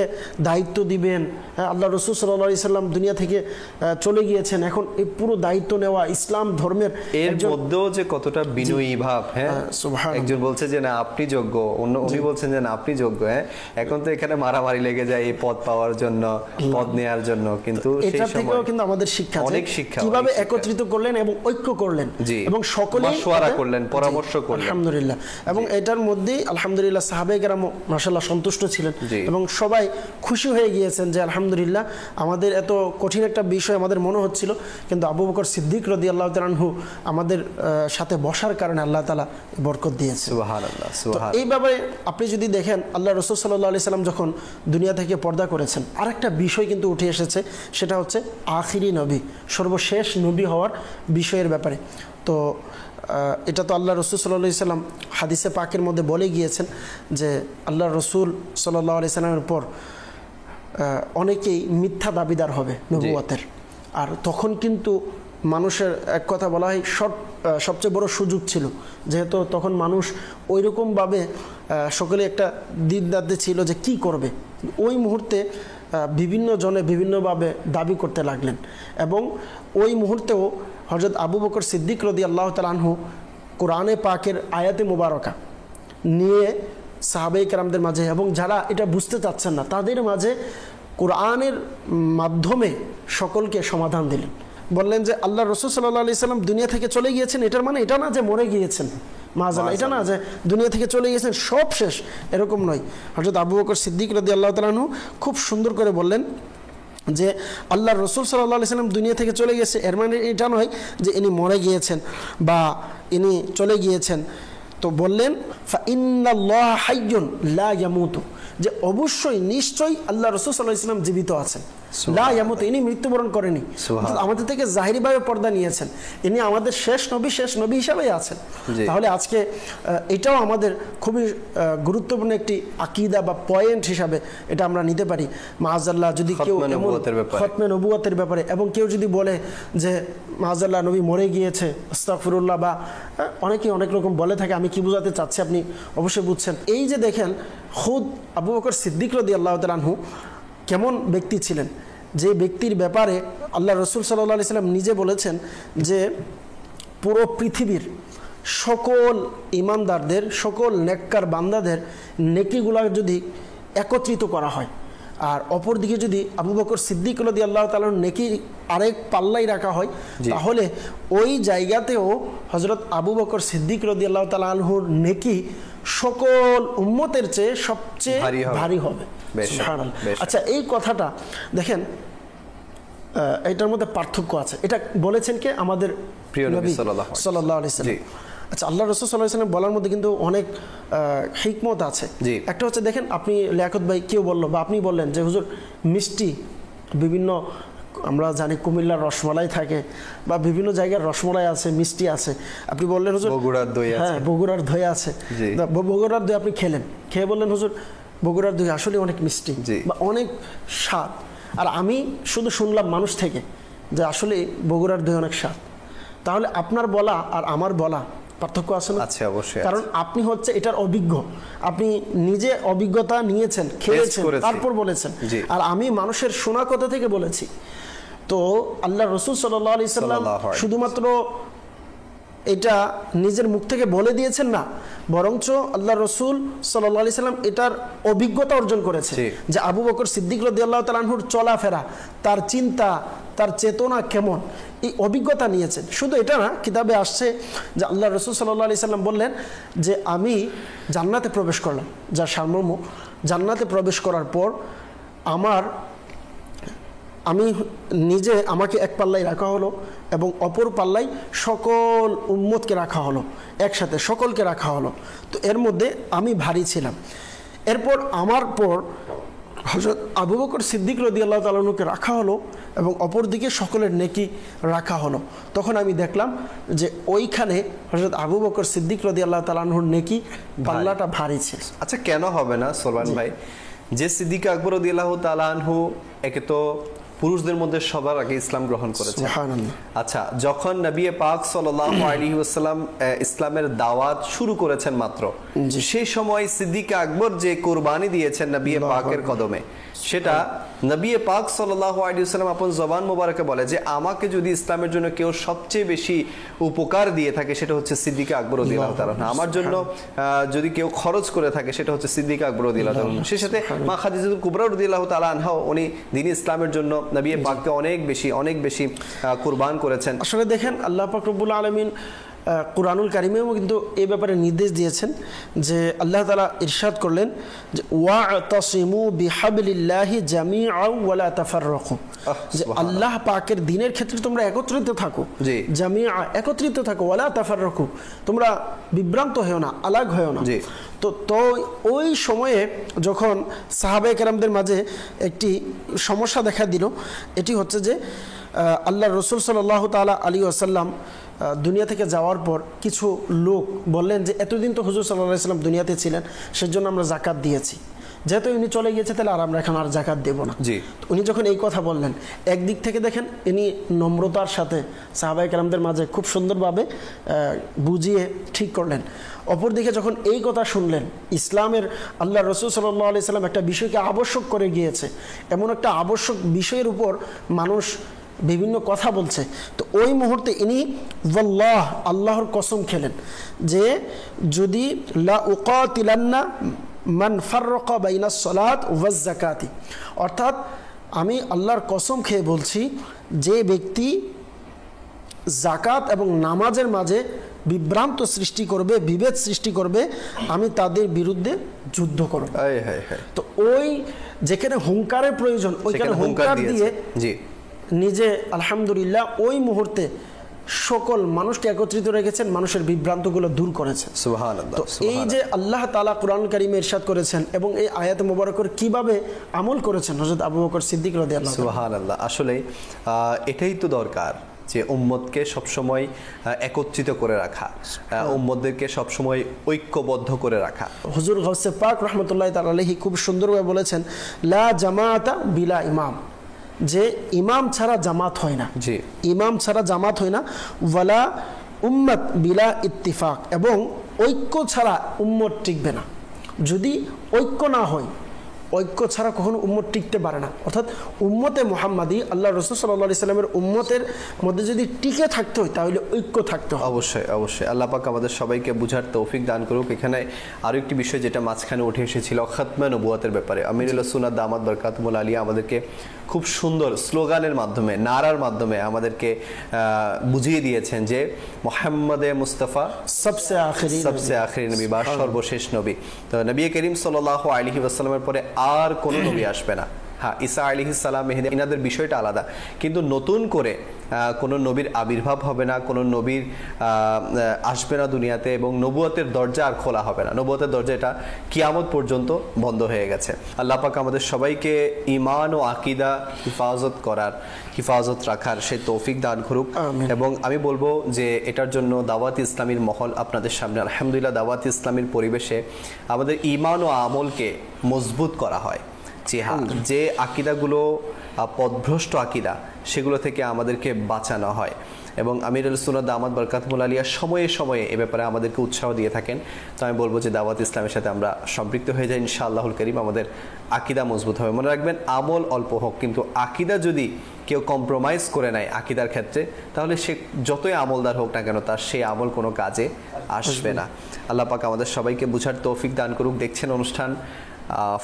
দায়িত্ব দিবেন, আল্লাহ রাসূল সাল্লাল্লাহু আলাইহি সাল্লাম দুনিয়া থেকে চলে গিয়েছেন, এখন এই পুরো দায়িত্ব নেওয়া ইসলাম ধর্মের, এর মধ্যেও যে কতটা বিনয়ী ভাব, হ্যাঁ একজন বলছে যে না আপনি যোগ্য, উনি বলছেন যে না আপনি যোগ্য। হ্যাঁ এখন তো এখানে মারামারি লেগে যায় এই পদ পাওয়ার জন্য, পদ নেয়ার জন্য, কিন্তু এটা থেকেও কিন্তু আমাদের শিক্ষা, অনেক শিক্ষা কিভাবে একত্রিত করলেন এবং ঐক্য করলেন এবং সকলে মাশওয়ারা করলেন, পরামর্শ করলেন, আলহামদুলিল্লাহ। এবং এটার মধ্যেই আলহামদুলিল্লাহ সাহাবায়ে কেরাম মাশাআল্লাহ সন্তুষ্ট ছিলেন এবং সবাই খুশি হয়ে গিয়েছেন যে আলহামদুলিল্লাহ আমাদের এত কঠিন একটা বিষয় আমাদের মনে হচ্ছিল, কিন্তু আবু বকর সিদ্দিক রাদিয়াল্লাহু তাআলা আমাদের সাথে বসার কারণে আল্লাহ তাআলা বরকত দিয়েছে। সুবহানাল্লাহ, সুবহানাল্লাহ। এই ব্যাপারে আপনি যদি দেখেন আল্লাহ রাসূল সাল্লাল্লাহু আলাইহি সাল্লাম যখন দুনিয়া থেকে পর্দা করেছেন, আরেকটা বিষয় কিন্তু উঠে এসেছে, সেটা হচ্ছে আখিরি নবী, সর্বশেষ নবী হওয়ার বিষয়ের ব্যাপারে। তো এটা তো আল্লাহ রসুল সাল্লাল্লাহু আলাইহি সাল্লাম হাদিসে পাকের মধ্যে বলে গিয়েছেন যে আল্লাহ রসুল সাল্লাল্লাহু আলাইহি সাল্লামের পর অনেকেই মিথ্যা দাবিদার হবে নবুয়তের। আর তখন কিন্তু মানুষের এক কথা বলা হয় সবচেয়ে বড় সুযোগ ছিল, যেহেতু তখন মানুষ ওইরকমভাবে সকলে একটা দ্বিধাদ্বন্দ্বে ছিল যে কি করবে। ওই মুহূর্তে বিভিন্ন জনে বিভিন্নভাবে দাবি করতে লাগলেন এবং ওই মুহূর্তেও হযরত আবু বকর সিদ্দিক রাদিয়াল্লাহু তাআলা আনহু কোরআনে পাকের আয়াতে মুবারকা নিয়ে সাহাবায়ে কেরামদের মাঝে এবং যারা এটা বুঝতে চাচ্ছেন না তাদের মাঝে কোরআনের মাধ্যমে সকলকে সমাধান দিলেন। বললেন যে আল্লাহ রাসূল সাল্লাল্লাহু আলাইহি সাল্লাম দুনিয়া থেকে চলে গিয়েছেন, এটার মানে এটা না যে মরে গিয়েছেন, মাআযাল্লাহ, এটা না যে দুনিয়া থেকে চলে গিয়েছেন সব শেষ, এরকম নয়। হযরত আবু বকর সিদ্দিক রাদিয়াল্লাহু তাআলা আনহু খুব সুন্দর করে বললেন যে আল্লাহ রসুল সাল্লাল্লাহু আলাইহি সাল্লাম দুনিয়া থেকে চলে গেছে, এর মানে এটা নয় যে ইনি মরে গিয়েছেন বা ইনি চলে গিয়েছেন। তো বললেন ফাইন্নাল্লাহা হাইয়্যুন লা ইয়ামুতু, যে অবশ্যই নিশ্চয়ই আল্লাহ রাসূল সাল্লাল্লাহু আলাইহি ওয়াসাল্লাম জীবিত আছেন, লা ইয়ামুতু, ইনি মৃত্যুবরণ করেনি, আমাদের থেকে জাহিরিভাবে পর্দা নিয়েছেন, ইনি আমাদের শেষ নবী হিসাবেই আছেন। তাহলে আজকে এটাও আমাদের খুবই গুরুত্বপূর্ণ একটি আকীদা বা পয়েন্ট হিসাবে এটা আমরা নিতে পারি। মাআযাল্লাহ যদি কেউ খতমে নবুয়তের ব্যাপারে এবং কেউ যদি বলে যে মাআযাল্লাহ নবী মরে গিয়েছে, আস্তাগফিরুল্লাহ, বা অনেকে অনেক রকম বলে থাকে, আমি কি বোঝাতে চাচ্ছি আপনি অবশ্যই বুঝছেন। এই যে দেখেন খুদ আবু বকর সিদ্দিক রাদিয়াল্লাহু তাআলা আনহু কেমন ব্যক্তি ছিলেন, যে ব্যক্তির ব্যাপারে আল্লাহ রসুল সাল্লাল্লাহু আলাইহি সাল্লাম নিজে বলেছেন যে পুরো পৃথিবীর সকল ইমানদারদের, সকল নেককার বান্দাদের নেকিগুলা যদি একত্রিত করা হয়, আর অপরদিকে যদি আবু বকর সিদ্দিক রাদিয়াল্লাহু তাআলার নেকি আরেক পাল্লাই রাখা হয়, তাহলে ওই জায়গাতেও হযরত আবু বকর সিদ্দিক রাদিয়াল্লাহু তাআলা আনহুর নেকি সকল উম্মতের চেয়ে সবচেয়ে ভারী হবে। সুবহানাল্লাহ। আচ্ছা, এই কথাটা দেখেন, এটার মধ্যে পার্থক্য আছে। এটা বলেছেন কে? আমাদের প্রিয় নবী সাল্লাল্লাহু আলাইহি সাল্লাম। আচ্ছা, আল্লাহ রাসূল সাল্লাল্লাহু আলাইহি সাল্লাম বলার মধ্যে কিন্তু অনেক হিকমত আছে। একটা হচ্ছে দেখেন, আপনি লিয়াকত ভাই কেউ বললো বা আপনি বললেন যে হুজুর মিষ্টি বিভিন্ন, আমরা জানি কুমিল্লার রসমালাই থাকে বা বিভিন্ন জায়গার রসমালাই আছে, মিষ্টি আছে। আপনি বললেন হুজুর বগুড়ার দই আছে, হ্যাঁ বগুড়ার দই আছে, বগুড়ার দই আপনি খেলেন, খেয়ে বললেন হুজুর বগুড়ার দই আসলে অনেক মিষ্টি বা অনেক স্বাদ। আর আমি শুধু শুনলাম মানুষ থেকে যে আসলে বগুড়ার দই অনেক স্বাদ। তাহলে আপনার বলা আর আমার বলা পার্থক্য আছে না? আছে, অবশ্যই। কারণ আপনি হচ্ছে এটার অভিজ্ঞ, আপনি নিজে অভিজ্ঞতা নিয়েছেন, খেয়েছেন, তারপর বলেছেন। আর আমি মানুষের শোনা কথা থেকে বলেছি। তো আল্লাহ রাসূল সাল্লাল্লাহু আলাইহি সাল্লাম শুধুমাত্র এটা নিজের মুখ থেকে বলে দিয়েছেন না, বরঞ্চ আল্লাহ রাসূল সাল্লাল্লাহু আলাইহি সাল্লাম এটার অভিজ্ঞতা অর্জন করেছে। যে আবু বকর সিদ্দিক রাদিয়াল্লাহু তাআলা আনহুর চলাফেরা, তার চিন্তা, তার চেতনা কেমন, এই অভিজ্ঞতা নিয়েছেন। শুধু এটা না, কিতাবে আসছে যে আল্লাহ রাসূল সাল্লাল্লাহু আলাইহি সাল্লাম বললেন যে আমি জান্নাতে প্রবেশ করলাম, যার সারমর্ম জান্নাতে প্রবেশ করার পর আমি নিজে, আমাকে এক পাল্লায় রাখা হলো এবং অপর পাল্লায় সকল উম্মতকে রাখা হলো, একসাথে সকলকে রাখা হলো। তো এর মধ্যে আমি ভারী ছিলাম। এরপর আমার পর হযরত আবু বকর সিদ্দিক রাদিয়াল্লাহু তাআলা আনহুকে রাখা হলো এবং অপর দিকে সকলের নেকি রাখা হলো। তখন আমি দেখলাম যে ওইখানে হযরত আবু বকর সিদ্দিক রাদিয়াল্লাহু তাআলা আনহুর নেকি পাল্লাটা ভারী ছিল। আচ্ছা, কেন হবে না সোলমান ভাই? যে সিদ্দিক আকবর রাদিয়াল্লাহু তাআলা আনহু একে তো পুরুষদের মধ্যে সবার আগে ইসলাম গ্রহণ করেছে। সুবহানাল্লাহ। আচ্ছা, যখন নবী পাক সাল্লাল্লাহু আলাইহি ওয়াসাল্লাম ইসলামের দাওয়াত শুরু করেছেন মাত্র, সেই সময় সিদ্দিক আকবর যে কুরবানি দিয়েছেন নবী পাকের কদমে, সেটা নবী পাক সাল্লাল্লাহু আলাইহি ওয়াসাল্লাম আপন জবান মোবারকে বলে যে আমাকে যদি ইসলামের জন্য কেউ সবচেয়ে বেশি উপকার দিয়ে থাকে সেটা হচ্ছে সিদ্দিক আকবর রাদিয়াল্লাহু তাআলা। আমার জন্য যদি কেউ খরচ করে থাকে সেটা হচ্ছে সিদ্দিক আকবর রাদিয়াল্লাহু তাআলা। সেই সাথে মা খাদিজাতুল কুবরা রাদিয়াল্লাহু তাআলা আনহা, উনি দ্বীন ইসলামের জন্য নবী পাককে অনেক বেশি কুরবান করেছেন। আসলে দেখেন, আল্লাহ পাক রব্বুল আলামিন কুরআনুল কারিমেও কিন্তু এই ব্যাপারে নির্দেশ দিয়েছেন যে আল্লাহ তাআলা ইরশাদ করলেন যে ওয়াতাসিমু বিহাবলিল্লাহি জামিআন ওয়া লা তাফাররাকু, যে আল্লাহ পাকের দ্বীনের ক্ষেত্রে তোমরা একত্রিত থাকো, জামিআ একত্রিত থাকো, ওয়া লা তাফাররাকু তোমরা বিভ্রান্ত হও না, আলাগ হও না। তো ওই সময়ে যখন সাহাবায়ে কেরামদের মাঝে একটি সমস্যা দেখা দিল, এটি হচ্ছে যে আল্লাহর রাসূল সাল্লাল্লাহু তাআলা আলাইহি ওয়াসাল্লাম দুনিয়া থেকে যাওয়ার পর কিছু লোক বললেন যে এতদিন তো হুজুর সাল্লাল্লাহু আলাইহি ওয়াসাল্লাম দুনিয়াতে ছিলেন, সেজন্য আমরা যাকাত দিয়েছি, যেহেতু উনি চলে গিয়েছে তাহলে আর আমরা এখন আর যাকাত দেব না। উনি যখন এই কথা বললেন, একদিক থেকে দেখেন ইনি নম্রতার সাথে সাহাবায়ে কেরামদের মাঝে খুব সুন্দরভাবে বুঝিয়ে ঠিক করলেন। অপরদিকে যখন এই কথা শুনলেন, ইসলামের আল্লাহ রাসূল সাল্লাল্লাহু আলাইহি ওয়াসাল্লাম একটা বিষয়কে আবশ্যক করে গিয়েছে, এমন একটা আবশ্যক বিষয়ের উপর মানুষ বিভিন্ন কথা বলছে, তো ওই মুহূর্তে ইনি ওয়াল্লাহ, আল্লাহর কসম খেলেন যে যদি লা উকাতিলান্না মান ফাররাকা বাইনাস সালাত ওয়াজ যাকাতি, অর্থাৎ আমি আল্লাহর কসম খেয়ে বলছি যে ব্যক্তি যাকাত এবং নামাজের মাঝে বিভ্রান্ত সৃষ্টি করবে, বিভেদ সৃষ্টি করবে, আমি তাদের বিরুদ্ধে যুদ্ধ করব। তো ওই যেখানে হুঙ্কারের প্রয়োজন ওইখানে হুঙ্কার দিয়ে নিজে আলহামদুলিল্লাহ ওই মুহূর্তে সকল মানুষকে একত্রিত রেখেছেন, মানুষের বিভ্রান্তগুলো দূর করেছেন। সুবহানাল্লাহ। তো এই যে আল্লাহ তাআলা কুরআন কারীমে ইরশাদ করেছেন এবং এই আয়াতে মুবারকের কিভাবে আমল করেছেন হযরত আবু বকর সিদ্দিক রাদিয়াল্লাহু তাআলা। সুবহানাল্লাহ। আসলে এটাই তো দরকার যে উম্মতকে সবসময় একত্রিত করে রাখা, উম্মতদেরকে সবসময় ঐক্যবদ্ধ করে রাখা। হুজুর গাউসে পাক রাহমাতুল্লাহি তাআলা আলাইহি খুব সুন্দরভাবে বলেছেন লা জামাআতা বিলা ইমাম, যে ইমাম ছাড়া জামাত হয় না, ইমাম ছাড়া জামাত হয় না, ওয়ালা উম্মত বিলা ইত্তিফাক, এবং ঐক্য ছাড়া উম্মত টিকবে না। যদি ঐক্য না হয়, ঐক্য ছাড়া কখনো উম্মত টিকতে পারে না। অর্থাৎ উম্মতে মুহাম্মাদি আল্লাহ রাসূল সাল্লাল্লাহু আলাইহি সাল্লামের উম্মতের মধ্যে যদি টিকে থাকতে হয় তাহলে ঐক্য থাকতে হবে। অবশ্যই অবশ্যই আল্লাহ পাক আমাদের সবাইকে বুঝার তৌফিক দান করুক। এখানে আরও একটি বিষয় যেটা মাঝখানে উঠে এসেছিল খতমে নবুয়তের ব্যাপারে, আমিরুল সুন্নাত দামাত বরকাতুহুল আলিয়া আমাদেরকে খুব সুন্দর স্লোগানের মাধ্যমে, নারার মাধ্যমে আমাদেরকে বুঝিয়ে দিয়েছেন যে মুহাম্মদে মুস্তাফা সবসে আখিরি নবী বা সর্বশেষ নবী। তো নবী করিম সাল্লাল্লাহু আলাইহি ওয়াসাল্লামের পরে আর কোনো নবী আসবে না। হ্যাঁ, ঈসা আলাইহিস সালাম, মেহেদী, ইনাদের বিষয়টা আলাদা, কিন্তু নতুন করে কোনো নবীর আবির্ভাব হবে না, কোনো নবীর আসবে না দুনিয়াতে, এবং নবুয়তের দরজা আর খোলা হবে না। নবুয়তের দরজা এটা কিয়ামত পর্যন্ত বন্ধ হয়ে গেছে। আল্লাহ পাক আমাদের সবাইকে ঈমান ও আকীদা হিফাজত রাখার সেই তৌফিক দান করুক। এবং আমি বলবো যে এটার জন্য দাওয়াত ইসলামীর মহল আপনাদের সামনে আলহামদুলিল্লাহ দাওয়াত ইসলামীর পরিবেশে আমাদের ঈমান ও আমলকে মজবুত করা হয়। জি হ্যাঁ, যে আকিদাগুলো পথভ্রষ্ট আকিদা সেগুলো থেকে আমাদেরকে বাঁচানো হয়, এবং আমিরুল সুন্নাত দামাত বরকাতুহুল আলিয়া সময়ে সময়ে এ ব্যাপারে আমাদেরকে উৎসাহ দিয়ে থাকেন। তো আমি বলবো যে দাওয়াত ইসলামের সাথে আমরা সম্পৃক্ত হয়ে যাই, ইনশাআল্লাহুল কারীম আমাদের আকিদা মজবুত হবে। মনে রাখবেন, আমল অল্প হোক, কিন্তু আকিদা যদি কেউ কম্প্রোমাইজ করে নেয় আকিদার ক্ষেত্রে, তাহলে সে যতই আমলদার হোক না কেন, তার সেই আমল কোনো কাজে আসবে না। আল্লাহ পাক আমাদের সবাইকে বুঝার তৌফিক দান করুক। দেখছেন অনুষ্ঠান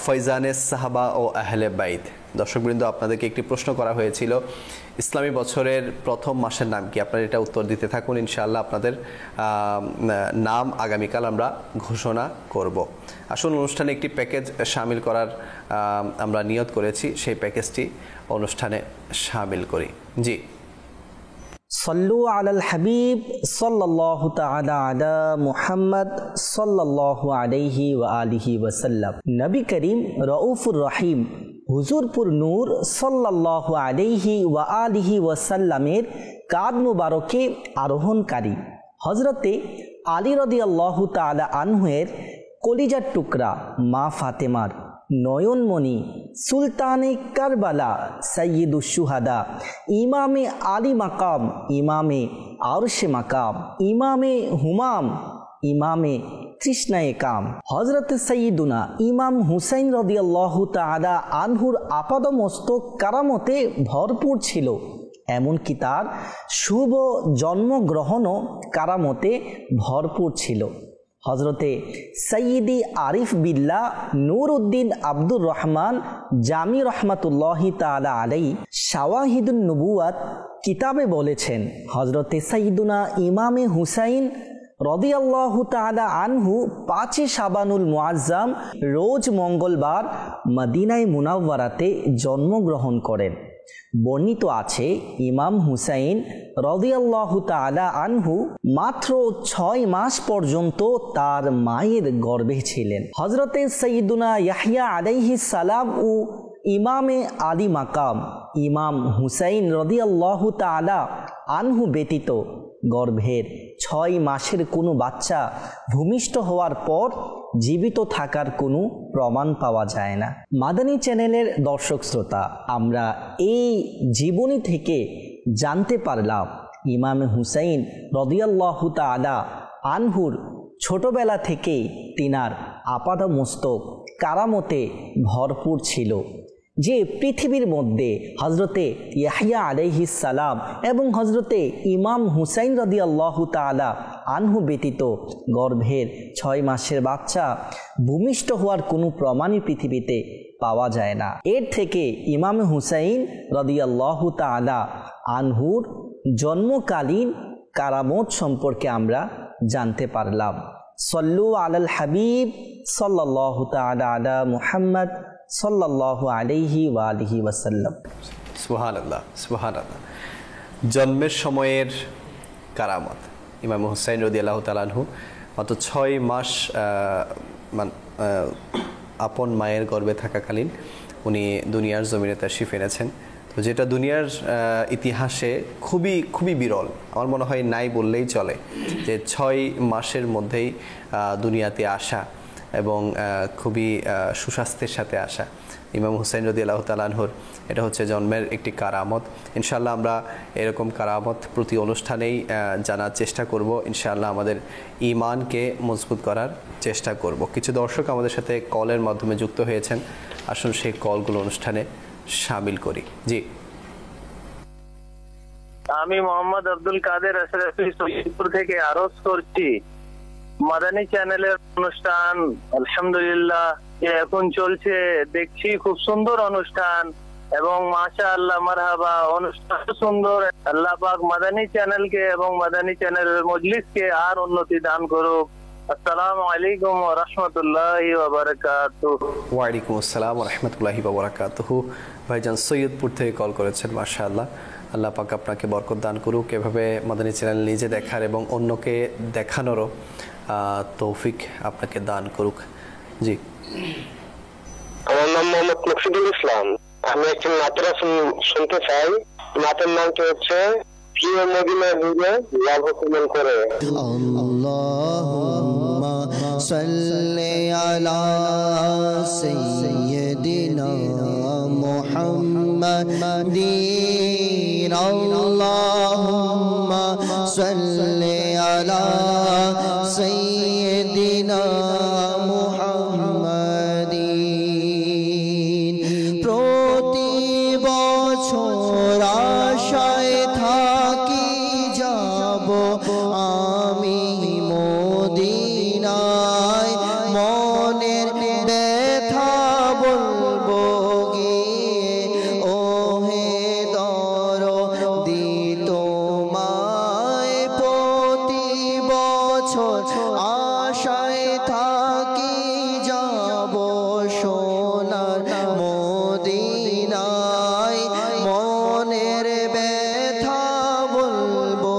ফয়জানে সাহাবা ও আহলে বাইত। দর্শকবৃন্দ, আপনাদেরকে একটি প্রশ্ন করা হয়েছিল, ইসলামী বছরের প্রথম মাসের নাম কি? আপনারা এটা উত্তর দিতে থাকুন, ইনশাআল্লাহ আপনাদের নাম আগামীকাল আমরা ঘোষণা করব। আসুন, অনুষ্ঠানে একটি প্যাকেজ শামিল করার আমরা নিয়ত করেছি, সেই প্যাকেজটি অনুষ্ঠানে শামিল করি। জি, সল্লু আলাল হাবিব সাল্লাল্লাহু তাআলা আলা মুহাম্মদ সাল্লাল্লাহু আলাইহি ওয়া আলিহি ওয়াসাল্লাম। নবী করিম রউফুর রহিম হুজুরপুর নূর সাল্লাল্লাহু আলাইহি ওয়া আলিহি ওয়াসাল্লামের কাঁধ মুবারকে আরোহণকারী হযরতে আলী রাদিয়াল্লাহু তাআলা আনহুয়ের কলিজার টুকরা মা ফাতেমার নয়নমণি সুলতানে কারবালা সৈয়দুশ শুহাদা ইমামে আলী মাকাম, ইমামে আরশে মাকাম, ইমামে হুমাম, ইমামে তৃষ্ণায়ে কাম হযরত সৈয়দুনা ইমাম হুসাইন রাদিয়াল্লাহু তাআলা আনহুর আপাদমস্তক কারামতে ভরপুর ছিল, এমনকি তার শুভ জন্মগ্রহণও কারামতে ভরপুর ছিল। হজরতে সৈয়দি আরিফ বিল্লাহ নূর উদ্দিন আব্দুর রহমান জামি রহমাতুল্লাহি তাআলা আলাইহি শাওয়াহিদুন নবুয়াত কিতাবে বলেছেন, হজরতে সৈয়দুনা ইমামে হুসাইন রাদিয়াল্লাহু তাআলা আনহু 5 শাবানুল মুআজ্জাম রোজ মঙ্গলবার মদিনায়ে মুনাওয়ারাতে জন্মগ্রহণ করেন। বর্ণিত আছে, ইমাম হুসাইন রাদিয়াল্লাহু তাআলা আনহু মাত্র 6 মাস পর্যন্ত তার মায়ের গর্ভে ছিলেন। হযরতে সাইয়্যিদুনা ইয়াহইয়া আলাইহিস সালাম ও ইমামে আলী মাকাম ইমাম হুসাইন রাদিয়াল্লাহু তাআলা আনহু ব্যতীত গর্ভের 6 মাসের কোনো বাচ্চা ভূমিষ্ঠ হওয়ার পর জীবিত থাকার কোনো প্রমাণ পাওয়া যায় না। মাদানী চ্যানেলের দর্শক শ্রোতা, আমরা এই জীবনী থেকে জানতে পারলাম ইমাম হুসাইন রাদিয়াল্লাহু তাআলা আনহুর ছোটবেলা থেকেই তিনার আপাদমস্তক কারামতে ভরপুর ছিল, যে পৃথিবীর মধ্যে হজরতে ইয়াহইয়া আলাইহিস সালাম এবং হজরতে ইমাম হুসাইন রাদিয়াল্লাহু তাআলা আনহু ব্যতীত গর্ভের 6 মাসের বাচ্চা ভূমিষ্ঠ হওয়ার কোনো প্রমাণই পৃথিবীতে পাওয়া যায় না। এর থেকে ইমাম হুসাইন রাদিয়াল্লাহু তাআলা আনহুর জন্মকালীন কারামত সম্পর্কে আমরা জানতে পারলাম। সল্লু আলাল হাবিব সাল্লাল্লাহু তাআলা আলা মুহাম্মদ সাল্লাল্লাহু আলাইহি ওয়া আলিহি ওয়াসাল্লাম। সুবহানাল্লাহ, সুবহানাল্লাহ। জন্মের সময়ের কারামত ইমাম হুসাইন রাদিয়াল্লাহু তাআলা আনহু মাত্র 6 মাস আপন মায়ের গর্ভে থাকাকালীন উনি দুনিয়ার জমিনে তাশরিফ এনেছেন। তো যেটা দুনিয়ার ইতিহাসে খুবই খুবই বিরল, আমার মনে হয় নাই বললেই চলে, যে 6 মাসের মধ্যেই দুনিয়াতে আসা এবং খুবই সুস্বাস্থ্যের সাথে আসা ইমাম হুসাইন রাদিয়াল্লাহু তাআলা আনহুর এটা হচ্ছে জন্মের একটি কারামত। ইনশাআল্লাহ আমরা এরকম কারামত প্রতি অনুষ্ঠানেই জানার চেষ্টা করব। ইনশাআল্লাহ আমাদের ঈমানকে মজবুত করার চেষ্টা করব। কিছু দর্শক আমাদের সাথে কলের মাধ্যমে যুক্ত হয়েছেন, আসুন সেই কলগুলো অনুষ্ঠানে শামিল করি। জি, আমি মোহাম্মদ আব্দুল কাদের আশরাফি সৈয়দপুর থেকে আরজ করছি। মাদানী চ্যানেলের অনুষ্ঠান আলহামদুলিল্লাহ এখন চলছে, দেখছি খুব সুন্দর অনুষ্ঠান এবং মাশাআল্লাহ মারহাবা, অনুষ্ঠান সুন্দর। আল্লাহ পাক মাদানী চ্যানেলকে এবং মাদানী চ্যানেলের মজলিসকে আর উন্নতি দান করুক। আসসালামু আলাইকুম ওয়া রাহমাতুল্লাহি ওয়া বারাকাতুহু। ওয়ালাইকুম আসসালাম ওয়া রাহমাতুল্লাহি ওয়া বারাকাতুহু। ভাইজান সৈয়দপুর থেকে কল করেছেন, মাশাআল্লাহ। আল্লাহ পাক আপনাকে বরকত দান করুক, এভাবে মাদানী চ্যানেল নিজে দেখার এবং অন্যকে দেখানোরও তৌফিক আপনাকে দান করুক। জি, আমার নাম মোহাম্মদ মুকসিদুল ইসলাম। আমি একটি নাতের শুনতে চাই। নাতের নামটি হচ্ছে প্রিয় মদিনা যুগে লাভ কমন করে। আল্লাহুম্মা সাল্লি আলা সাইয়্যিদিনা মুহাম্মাদিন। আল্লাহুম্মা সাল্লি আলা সাইয়্যিদিনা মুহাম্মাদিন। প্রতি বছর আশায় থাকি যাব আমি মদিনায়, মনের ব্যথা বলবো গিয়ে ওহে দরদি তোমায়। প্রতি বছর আশায় থাকি যাব সোনার মদিনায়, মনের ব্যথা বলবো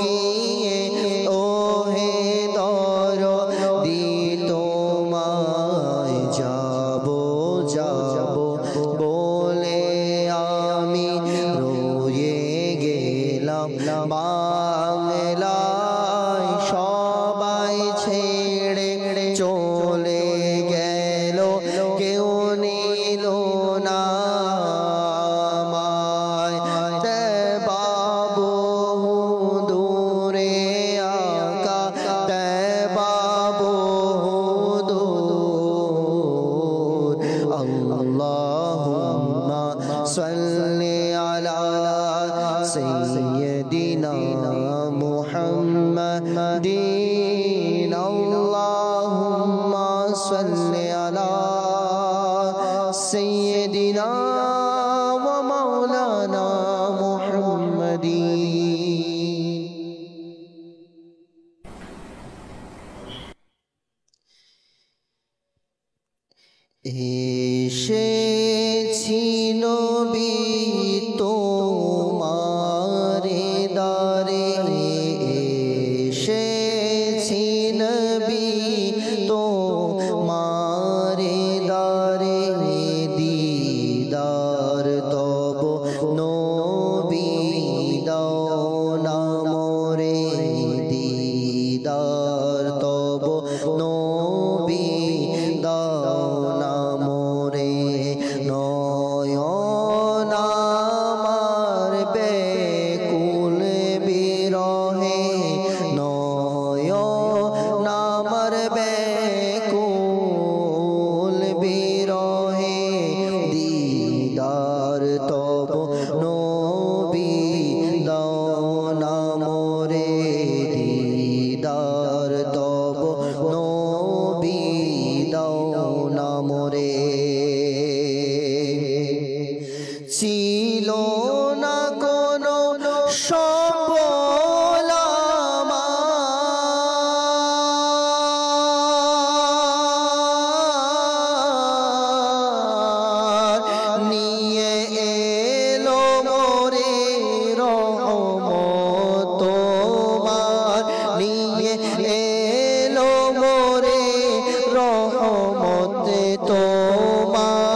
গিয়ে ওহে দরদি তোমায়। যাব যাব বলে আমি রয়ে গেলাম বাংলায়, সবাই ছেড়ে চলে গেল, কেউ নিল না আমায়। বাবু দূরে আকা বাবু দূর। আল্লাহুম্মা সাল্লি আলা সাইয়্যিদিনা মুহাম্মাদিন। আল্লাহুম্মা সাল্লি আলা সাইয়্যিদিনা ওয়া মাওলানা মুহাম্মাদিন। এসেছি নবী তোমার দারে, এসেছি নবী তোমার দারে, দিদার তব নবী দাও না মোরে, দিদার তব নবী দাও না মোরে। নয়ন আমার বেকুল বিরহে, নয়ন আমার বেকুল বিরহে, দিদার তব নবী দাও না মোরে, দিদার তব নবী দাও না মোরে। ছিল না কোনো সম্বল আমার, নিয়ে এলো মোরে রহমত তোমার, নিয়ে এলো মোরে রহমত তোমার।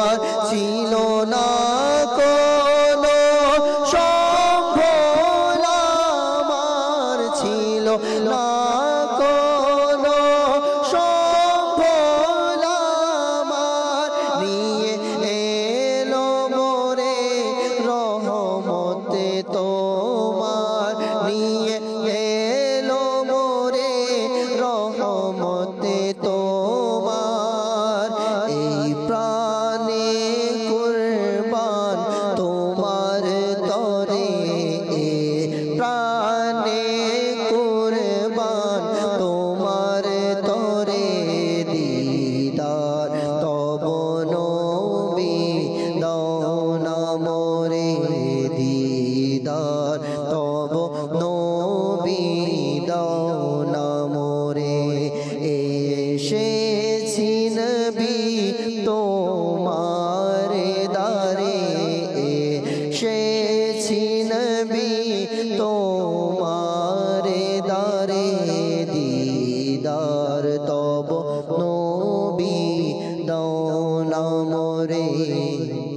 দাও না মোরে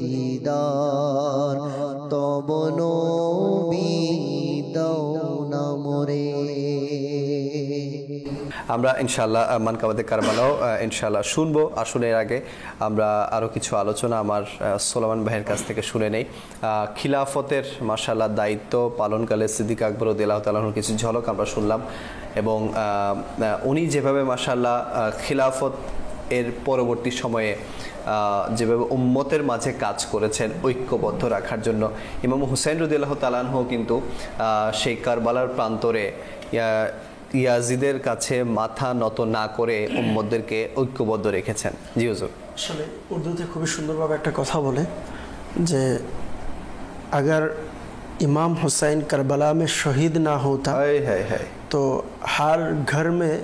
দিদার তব নবী দাও না মোরে। আমরা ইনশাআল্লাহ মানকাবাতে কারবালাও ইনশাআল্লাহ শুনবো। আসলে এর আগে আমরা আরও কিছু আলোচনা আমার সোলামান ভাইয়ের কাছ থেকে শুনে নেই। খিলাফতের মাশাআল্লাহ দায়িত্ব পালনকালে সিদ্দিক আকবর রাদিয়াল্লাহু তাআলা আনহুর কিছু ঝলক আমরা শুনলাম, এবং উনি যেভাবে মাশাআল্লাহ খিলাফত এর পরবর্তী সময়ে যেভাবে উম্মতের মাঝে কাজ করেছেন ঐক্যবদ্ধ রাখার জন্য, ইমাম হুসাইন রাদিয়াল্লাহু তাআলা আনহু কিন্তু সেই কারবালার প্রান্তরে ইয়াজিদের কাছে মাথা নত না করে উম্মতদেরকে ঐক্যবদ্ধ রেখেছেন। জি হুজুর। আসলে উর্দুতে খুবই সুন্দরভাবে একটা কথা বলে যে अगर इमाम हुसैन करबला में शहीद ना होता तो हर घर में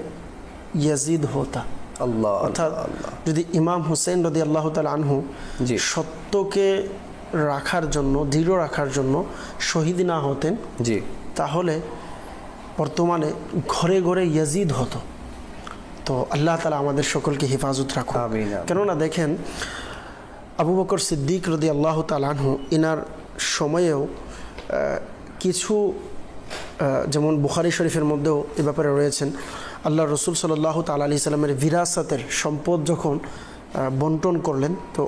यजीद होता। আল্লাহ অর্থাৎ যদি ইমাম হুসেন রাদিয়াল্লাহু তাআলা আনহু সত্যকে রাখার জন্য, দৃঢ় রাখার জন্য শহীদ না হতেন, জি, তাহলে বর্তমানে ঘরে ঘরে ইয়াজিদ হতো। তো আল্লাহ তাআলা আমাদের সকলকে হেফাজত রাখুন। আমিন। কেননা দেখেন আবু বকর সিদ্দিক রাদিয়াল্লাহু তাআলা আনহু ইনার সময়েও কিছু, যেমন বুখারী শরীফের মধ্যেও এ ব্যাপারে রয়েছেন, আল্লাহ রসুল সাল্লাল্লাহু তাআলা আলাইহি সাল্লামের বিরাসাতের সম্পদ যখন বন্টন করলেন, তো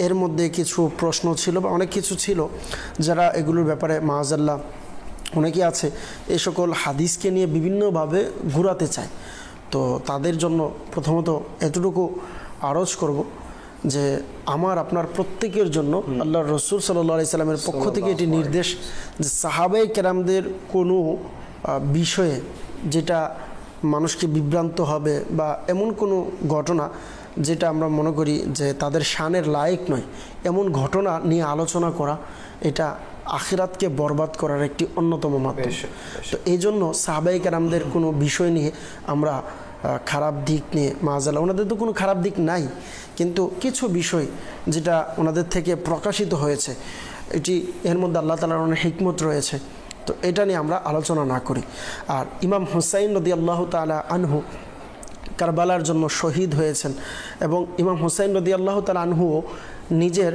এর মধ্যে কিছু প্রশ্ন ছিল বা অনেক কিছু ছিল যারা এগুলোর ব্যাপারে মাআযাল্লাহ অনেকে আছে এই সকল হাদিসকে নিয়ে বিভিন্নভাবে ঘুরাতে চায়। তো তাদের জন্য প্রথমত এতটুকু আরজ করব যে আমার আপনার প্রত্যেকের জন্য আল্লাহ রসুল সাল্লাল্লাহু আলাইহি সাল্লামের পক্ষ থেকে এটি নির্দেশ যে সাহাবায়ে কেরামদের কোনো বিষয়ে যেটা মানুষকে বিভ্রান্ত হবে বা এমন কোনো ঘটনা যেটা আমরা মনে করি যে তাদের শানের লায়েক নয়, এমন ঘটনা নিয়ে আলোচনা করা এটা আখিরাতকে বরবাদ করার একটি অন্যতম মাধ্যম। তো এই জন্য সাহাবায়ে কেরামদের কোনো বিষয় নিয়ে আমরা খারাপ দিক নিয়ে মাআযাল্লাহ, ওনাদের তো কোনো খারাপ দিক নাই, কিন্তু কিছু বিষয় যেটা ওনাদের থেকে প্রকাশিত হয়েছে এটি এর মধ্যে আল্লাহ তাআলার অনেক হিকমত রয়েছে, তো এটা নিয়ে আমরা আলোচনা না করি। আর ইমাম হুসাইন রাদিয়াল্লাহু তাআলা আনহু কারবালার জন্য শহীদ হয়েছেন, এবং ইমাম হুসাইন রাদিয়াল্লাহু তাআলা আনহু নিজের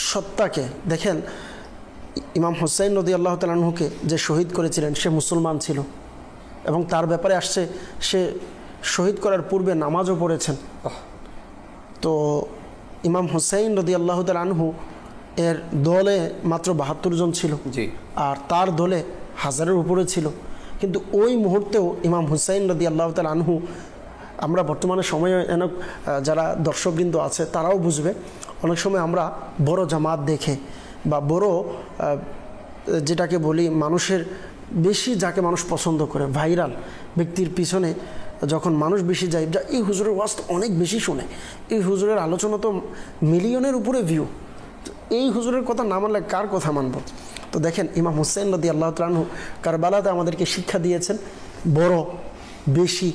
সত্তাকে দেখেন, ইমাম হুসাইন রাদিয়াল্লাহু তাআলা আনহুকে যে শহীদ করেছিলেন সে মুসলমান ছিল, এবং তার ব্যাপারে আসছে সে শহীদ করার পূর্বে নামাজও পড়েছেন। তো ইমাম হুসাইন রাদিয়াল্লাহু তাআলা আনহু এর দলে মাত্র 72 জন ছিল, আর তার দলে 1000-এর উপরে ছিল, কিন্তু ওই মুহূর্তেও ইমাম হুসাইন রাদিয়াল্লাহু তাআলা আনহু, আমরা বর্তমানে সময়ে যারা দর্শকবৃন্দ আছে তারাও বুঝবে, অনেক সময় আমরা বড় জামাত দেখে বা বড় যেটাকে বলি মানুষের বেশি যাকে মানুষ পছন্দ করে ভাইরাল ব্যক্তির পিছনে যখন মানুষ বেশি যায়, যা এই হুজুরের ওয়াজ তো অনেক বেশি শুনে, এই হুজুরের আলোচনা তো মিলিয়নের উপরে ভিউ, এই হুজুরের কথা না মানলে কার কথা মানব। তো দেখেন ইমাম হুসাইন রাদিয়াল্লাহু তাআলা আনহু কারবালাতে আমাদেরকে শিক্ষা দিয়েছেন বড় বেশি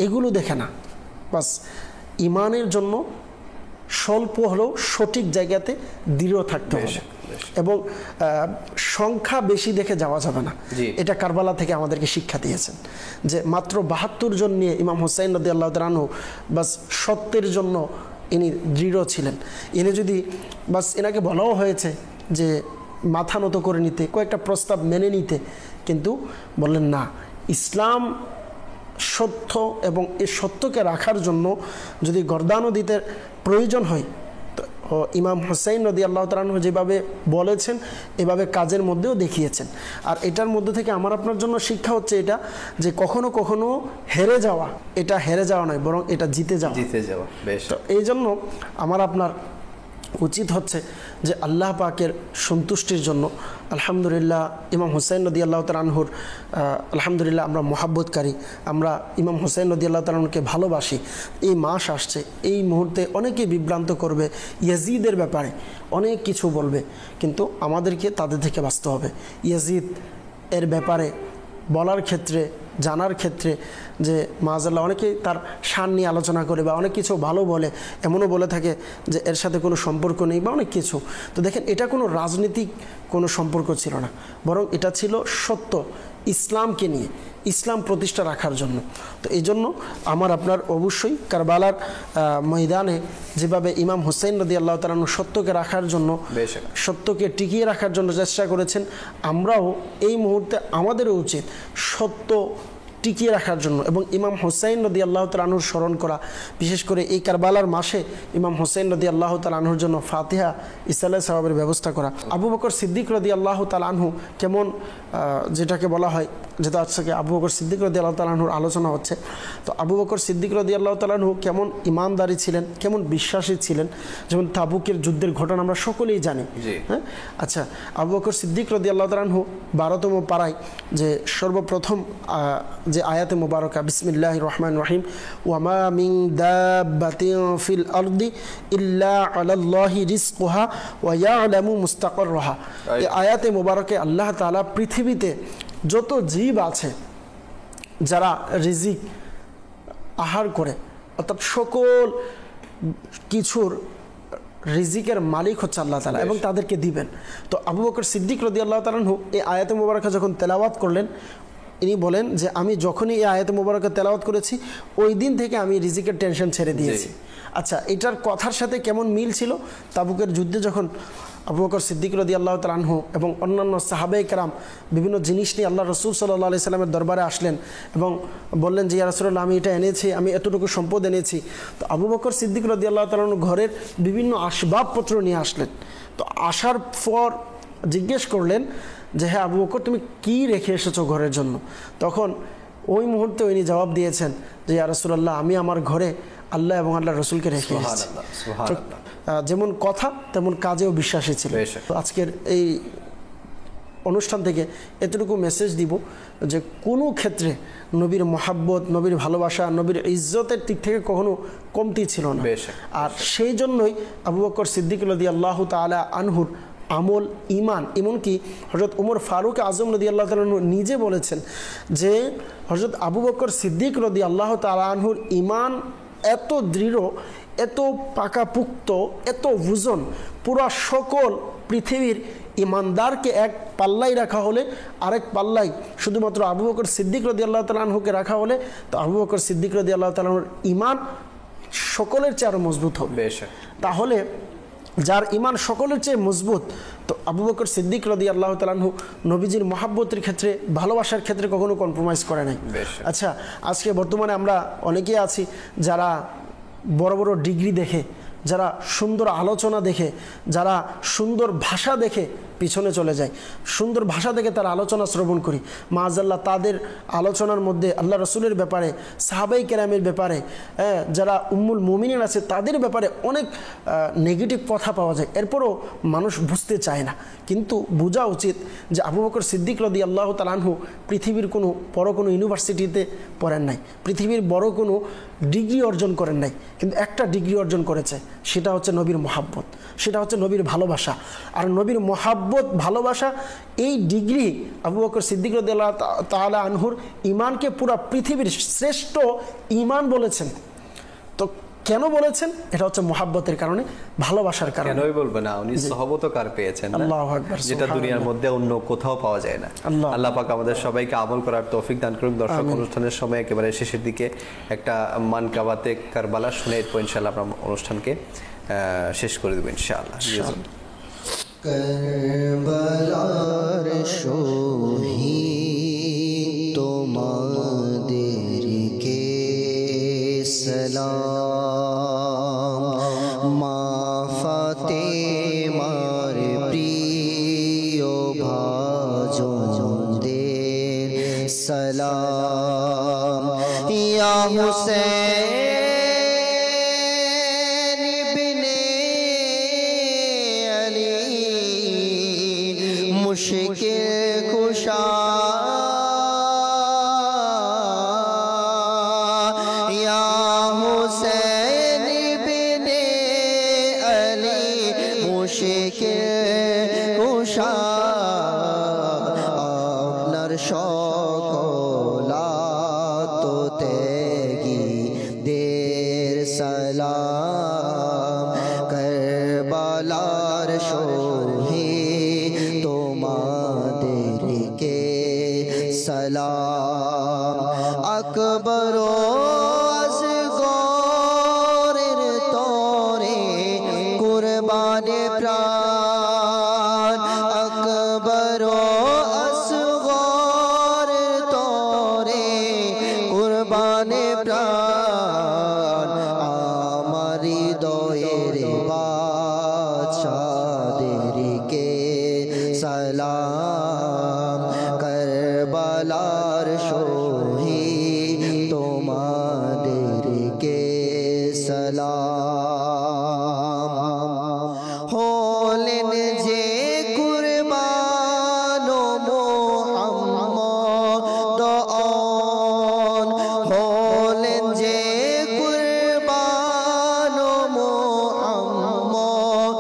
এগুলো দেখে না, বাস ইমানের জন্য স্বল্প হলেও সঠিক জায়গাতে দৃঢ় থাকতে হবে, এবং সংখ্যা বেশি দেখে যাওয়া যাবে না। এটা কারবালা থেকে আমাদেরকে শিক্ষা দিয়েছেন যে মাত্র 72 জন নিয়ে ইমাম হুসাইন রাদিয়াল্লাহু তাআলা আনহু বাস সত্যের জন্য ইনি দৃঢ় ছিলেন। ইনি যদি বাস এনাকে বলাও হয়েছে যে মাথা নত করে নিতে, কয়েকটা প্রস্তাব মেনে নিতে, কিন্তু বললেন না, ইসলাম সত্য এবং এই সত্যকে রাখার জন্য যদি গর্দানও দিতে প্রয়োজন হয়, তো ইমাম হুসাইন রাদিয়াল্লাহু তাআলা আনহু যেভাবে বলেছেন এভাবে কাজের মধ্যেও দেখিয়েছেন। আর এটার মধ্যে থেকে আমার আপনার জন্য শিক্ষা হচ্ছে এটা যে কখনো কখনো হেরে যাওয়া, এটা হেরে যাওয়া নয়, বরং এটা জিতে যাওয়া। বেশ। তো এই জন্য আমার আপনার উচিত হচ্ছে যে আল্লাহ পাকের সন্তুষ্টির জন্য আলহামদুলিল্লাহ ইমাম হুসাইন রাদিয়াল্লাহু তাআলা আনহুর আলহামদুলিল্লাহ আমরা মহাব্বতকারী, আমরা ইমাম হুসাইন রাদিয়াল্লাহু তাআলা আনহুকে ভালোবাসি। এই মাস আসছে, এই মুহূর্তে অনেকেই বিভ্রান্ত করবে, ইয়াজিদের ব্যাপারে অনেক কিছু বলবে, কিন্তু আমাদেরকে তাদের থেকে বাঁচতে হবে। ইয়াজিদ এর ব্যাপারে বলার ক্ষেত্রে, জানার ক্ষেত্রে যে মাআযাল্লাহ অনেকেই তার শান নিয়ে আলোচনা করে বা অনেক কিছু ভালো বলে, এমনও বলে থাকে যে এর সাথে কোনো সম্পর্ক নেই বা অনেক কিছু। তো দেখেন এটা কোনো রাজনৈতিক কোনো সম্পর্ক ছিল না, বরং এটা ছিল সত্য ইসলামকে নিয়ে, ইসলাম প্রতিষ্ঠা রাখার জন্য। তো এই জন্য আমার আপনার অবশ্যই কারবালার ময়দানে যেভাবে ইমাম হুসাইন রাদিয়াল্লাহু তাআলা আনহু সত্যকে রাখার জন্য, সত্যকে টিকিয়ে রাখার জন্য চেষ্টা করেছেন, আমরাও এই মুহূর্তে আমাদেরও উচিত সত্য টিকিয়ে রাখার জন্য এবং ইমাম হুসাইন রাদিয়াল্লাহু তাআলা আনহুর স্মরণ করা। বিশেষ করে এই কারবালার মাসে ইমাম হুসাইন রাদিয়াল্লাহু তাআলা আনহুর জন্য ফাতিহা ইসালে সওয়াবের ব্যবস্থা করা। আবু বকর সিদ্দিক রাদিয়াল্লাহু তাআলা আনহু কেমন, যেটাকে বলা হয়, যেটা আজকে আবু বকর সিদ্দিক রাদিয়াল্লাহু তাআলা আনহুর আলোচনা হচ্ছে, তো আবু বকর সিদ্দিক রাদিয়াল্লাহু তাআলা আনহু কেমন ইমানদারি ছিলেন, কেমন বিশ্বাসী ছিলেন। যেমন তাবুকের যুদ্ধের ঘটনা আমরা সকলেই জানি। হ্যাঁ, আচ্ছা, আবু বকর সিদ্দিক রাদিয়াল্লাহু তাআলা আনহু 12তম পারায় যে সর্বপ্রথম যে আয়াতে মুবারকা বিসমিল্লাহির রহমানির রহিম, ওয়ামা মিন দাব্বাতিন ফিল আরদি ইল্লা আলাল্লাহি রিজকুহা ওয়া ইয়ালামু মুস্তাকাররাহা, এই আয়াতে মুবারকে আল্লাহ তাআলা পৃথিবীতে যত জীব আছে যারা রিজিক আহার করে, অর্থাৎ সকল কিছুর রিজিকের মালিক হচ্ছে আল্লাহ তাআলা এবং তাদেরকে দিবেন। তো আবু বকর সিদ্দিক রাদিয়াল্লাহু তাআলা আনহু এই আয়াতে মুবারকা যখন তেলাওয়াত করলেন, ইনি বলেন যে আমি যখনই এই আয়াতে মুবারকা তেলাওয়াত করেছি ওই দিন থেকে আমি রিজিকের টেনশন ছেড়ে দিয়েছি। আচ্ছা, এটার কথার সাথে কেমন মিল ছিল? তাবুকের যুদ্ধে যখন আবু বকর সিদ্দিক রাদিয়াল্লাহু তাআলা আনহু এবং অন্যান্য সাহাবায়ে কেরাম বিভিন্ন জিনিস নিয়ে আল্লাহ রাসূল সাল্লাল্লাহু আলাইহি সাল্লামের দরবারে আসলেন এবং বললেন যে ইয়া রাসূলুল্লাহ, আমি এটা এনেছি, আমি এতটুকু সম্পদ এনেছি। তো আবু বকর সিদ্দিক রাদিয়াল্লাহু তাআলা আনহু ঘরের বিভিন্ন আসবাবপত্র নিয়ে আসলেন। তো আসার পর জিজ্ঞেস করলেন যে হ্যাঁ আবু বকর, তুমি কি রেখে এসেছো ঘরের জন্য? তখন ওই মুহূর্তে উনি জবাব দিয়েছেন যে ইয়া রাসূলুল্লাহ, আমি আমার ঘরে আল্লাহ এবং আল্লাহর রাসূলকে রেখে এসেছি। যেমন কথা তেমন কাজেও বিশ্বাসী ছিল। আজকের এই অনুষ্ঠান থেকে এতটুকু মেসেজ দিব যে কোনো ক্ষেত্রে নবীর মহাব্বত, নবীর ভালোবাসা, নবীর ইজ্জতের দিক থেকে কখনো কমতি ছিল না। আর সেই জন্যই আবু বকর সিদ্দিক রাদিয়াল্লাহু তাআলা আনহুর আমল, ইমান, এমনকি হযরত ওমর ফারুক আজম রাদিয়াল্লাহু তাআলা আনহু নিজে বলেছেন যে হযরত আবু বকর সিদ্দিক রাদিয়াল্লাহু তাআলা আনহুর ইমান এত দৃঢ়, এত পাকাপুক্ত, এত ওজন, পুরা সকল পৃথিবীর ইমানদারকে এক পাল্লাই রাখা হলে আরেক পাল্লাই শুধুমাত্র আবু বকর সিদ্দিক রাদিয়াল্লাহু তাআলা আনহুকে রাখা হলে তো আবু বকর সিদ্দিক রাদিয়াল্লাহু তাআলা আনহুর ইমান সকলের চেয়ে আরো মজবুত হবে। তাহলে যার ইমান সকলের চেয়ে মজবুত, তো আবু বকর সিদ্দিক রাদিয়াল্লাহু তাআলা আনহু নবীজির মহাব্বতের ক্ষেত্রে, ভালোবাসার ক্ষেত্রে কখনো কম্প্রোমাইজ করে নাই। আচ্ছা, আজকে বর্তমানে আমরা অনেকেই আছি যারা বড় বড় ডিগ্রি দেখে, যারা সুন্দর আলোচনা দেখে, যারা সুন্দর ভাষা দেখে পিছনে চলে যায়, সুন্দর ভাষা দেখে তার আলোচনা শ্রবণ করি, মাআযাল্লাহ তাদের আলোচনার মধ্যে আল্লাহ রসুলের ব্যাপারে, সাহাবায়ে কেরামের ব্যাপারে, যারা উম্মুল মুমিনিন আছে তাদের ব্যাপারে অনেক নেগেটিভ কথা পাওয়া যায়। এরপরও মানুষ বুঝতে চায় না। কিন্তু বোঝা উচিত যে আবু বকর সিদ্দিক রাদিয়াল্লাহু তাআলা আনহু পৃথিবীর কোনো বড় কোনো ইউনিভার্সিটিতে পড়েন নাই, পৃথিবীর বড় কোনো ডিগ্রি অর্জন করেন নাই, কিন্তু একটা ডিগ্রি অর্জন করেছে, সেটা হচ্ছে নবীর মহাব্বত, সেটা হচ্ছে নবীর ভালোবাসা। আর নবীর মহাব্বত, ভালোবাসা, এই ডিগ্রি আবু বকর সিদ্দিক রাদিয়াল্লাহু তাআলা আনহুর ইমানকে পুরা পৃথিবীর শ্রেষ্ঠ ইমান বলেছেন। তো কেন বলেছেন? এটা হচ্ছে মহাব্বতের কারণে, ভালোবাসার কারণে। কেনই বলবো না, উনি সহবতকার পেয়েছেন, আল্লাহু আকবার, যেটা দুনিয়ার মধ্যে অন্য কোথাও পাওয়া যায় না। আল্লাহ পাক আমাদের সবাইকে আমল করার তৌফিক দান করুন। দর্শক, অনুষ্ঠানের সময় একেবারে শেষের দিকে একটা মানকাবাতে কারবালা শুনে এরপর ইনশাআল্লাহ আমরা অনুষ্ঠানকে শেষ করে দেব ইনশাআল্লাহ। কারবালার শহীদ তোমাদেরকে সালাম, মা ফাতেমার প্রিয় ভাজনদের সালাম, ইয়া হুসেন ইবনে আলী মুশকিল কুশা, ইয়া হুসেন ইবনে আলী মুশকিল কুশা, আপনার সকলাত ত্যাগী দের সালাম, কারবালার শহীদ তোমাদেরকে সালাম। শাদেরকে সালাম কারবালার শহীদ তোমাদেরকে সালাম হলেন যে কুরবান মুহাম্মদ হলেন যে কুরবান মুহাম্মদ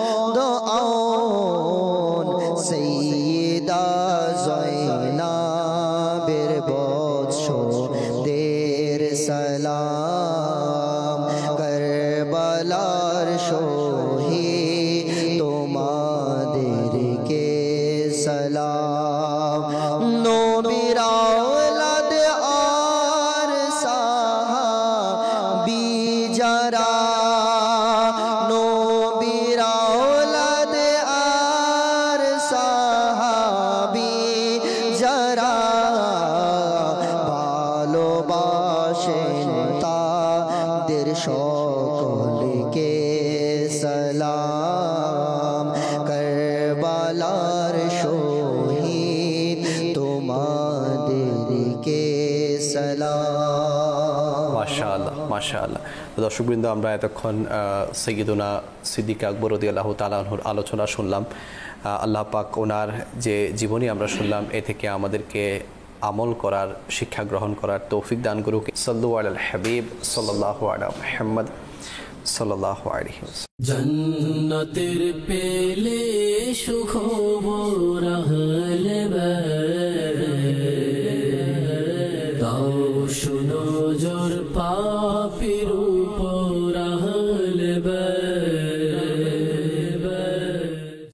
সাইয়্যিদা যায়নাবের বৎস দের সালাম কারবালার শহীদ তোমাদেরকে সালাম নবীর আওলাদ আর সাহাবী যারা নবীর আওলাদ আর সাহাবী যারা ভালোবাসেন তাদের সকলকে সালাম কারবালার শহীদ তোমাদেরকে সালাম। মাশাআল্লাহ মাশাআল্লাহ। দর্শকবৃন্দ, আমরা এতক্ষণ সৈয়দুনা সিদ্দিক আকবর রাদিয়াল্লাহু তাআলা আনহুর আলোচনা শুনলাম। আল্লাহ পাক ওনার যে জীবনী আমরা শুনলাম, এ থেকে আমাদেরকে আমল করার, শিক্ষা গ্রহণ করার তৌফিক দান করুক। সাল্লু আলাল হাবিব সাল্লাল্লাহু আলা মুহাম্মদ সাল্লাল্লাহু আলাইহি ওয়াসাল্লাম। জন্নতের পেলে সুখবর আহলে বাইত, দাও শুনো জোর পাপী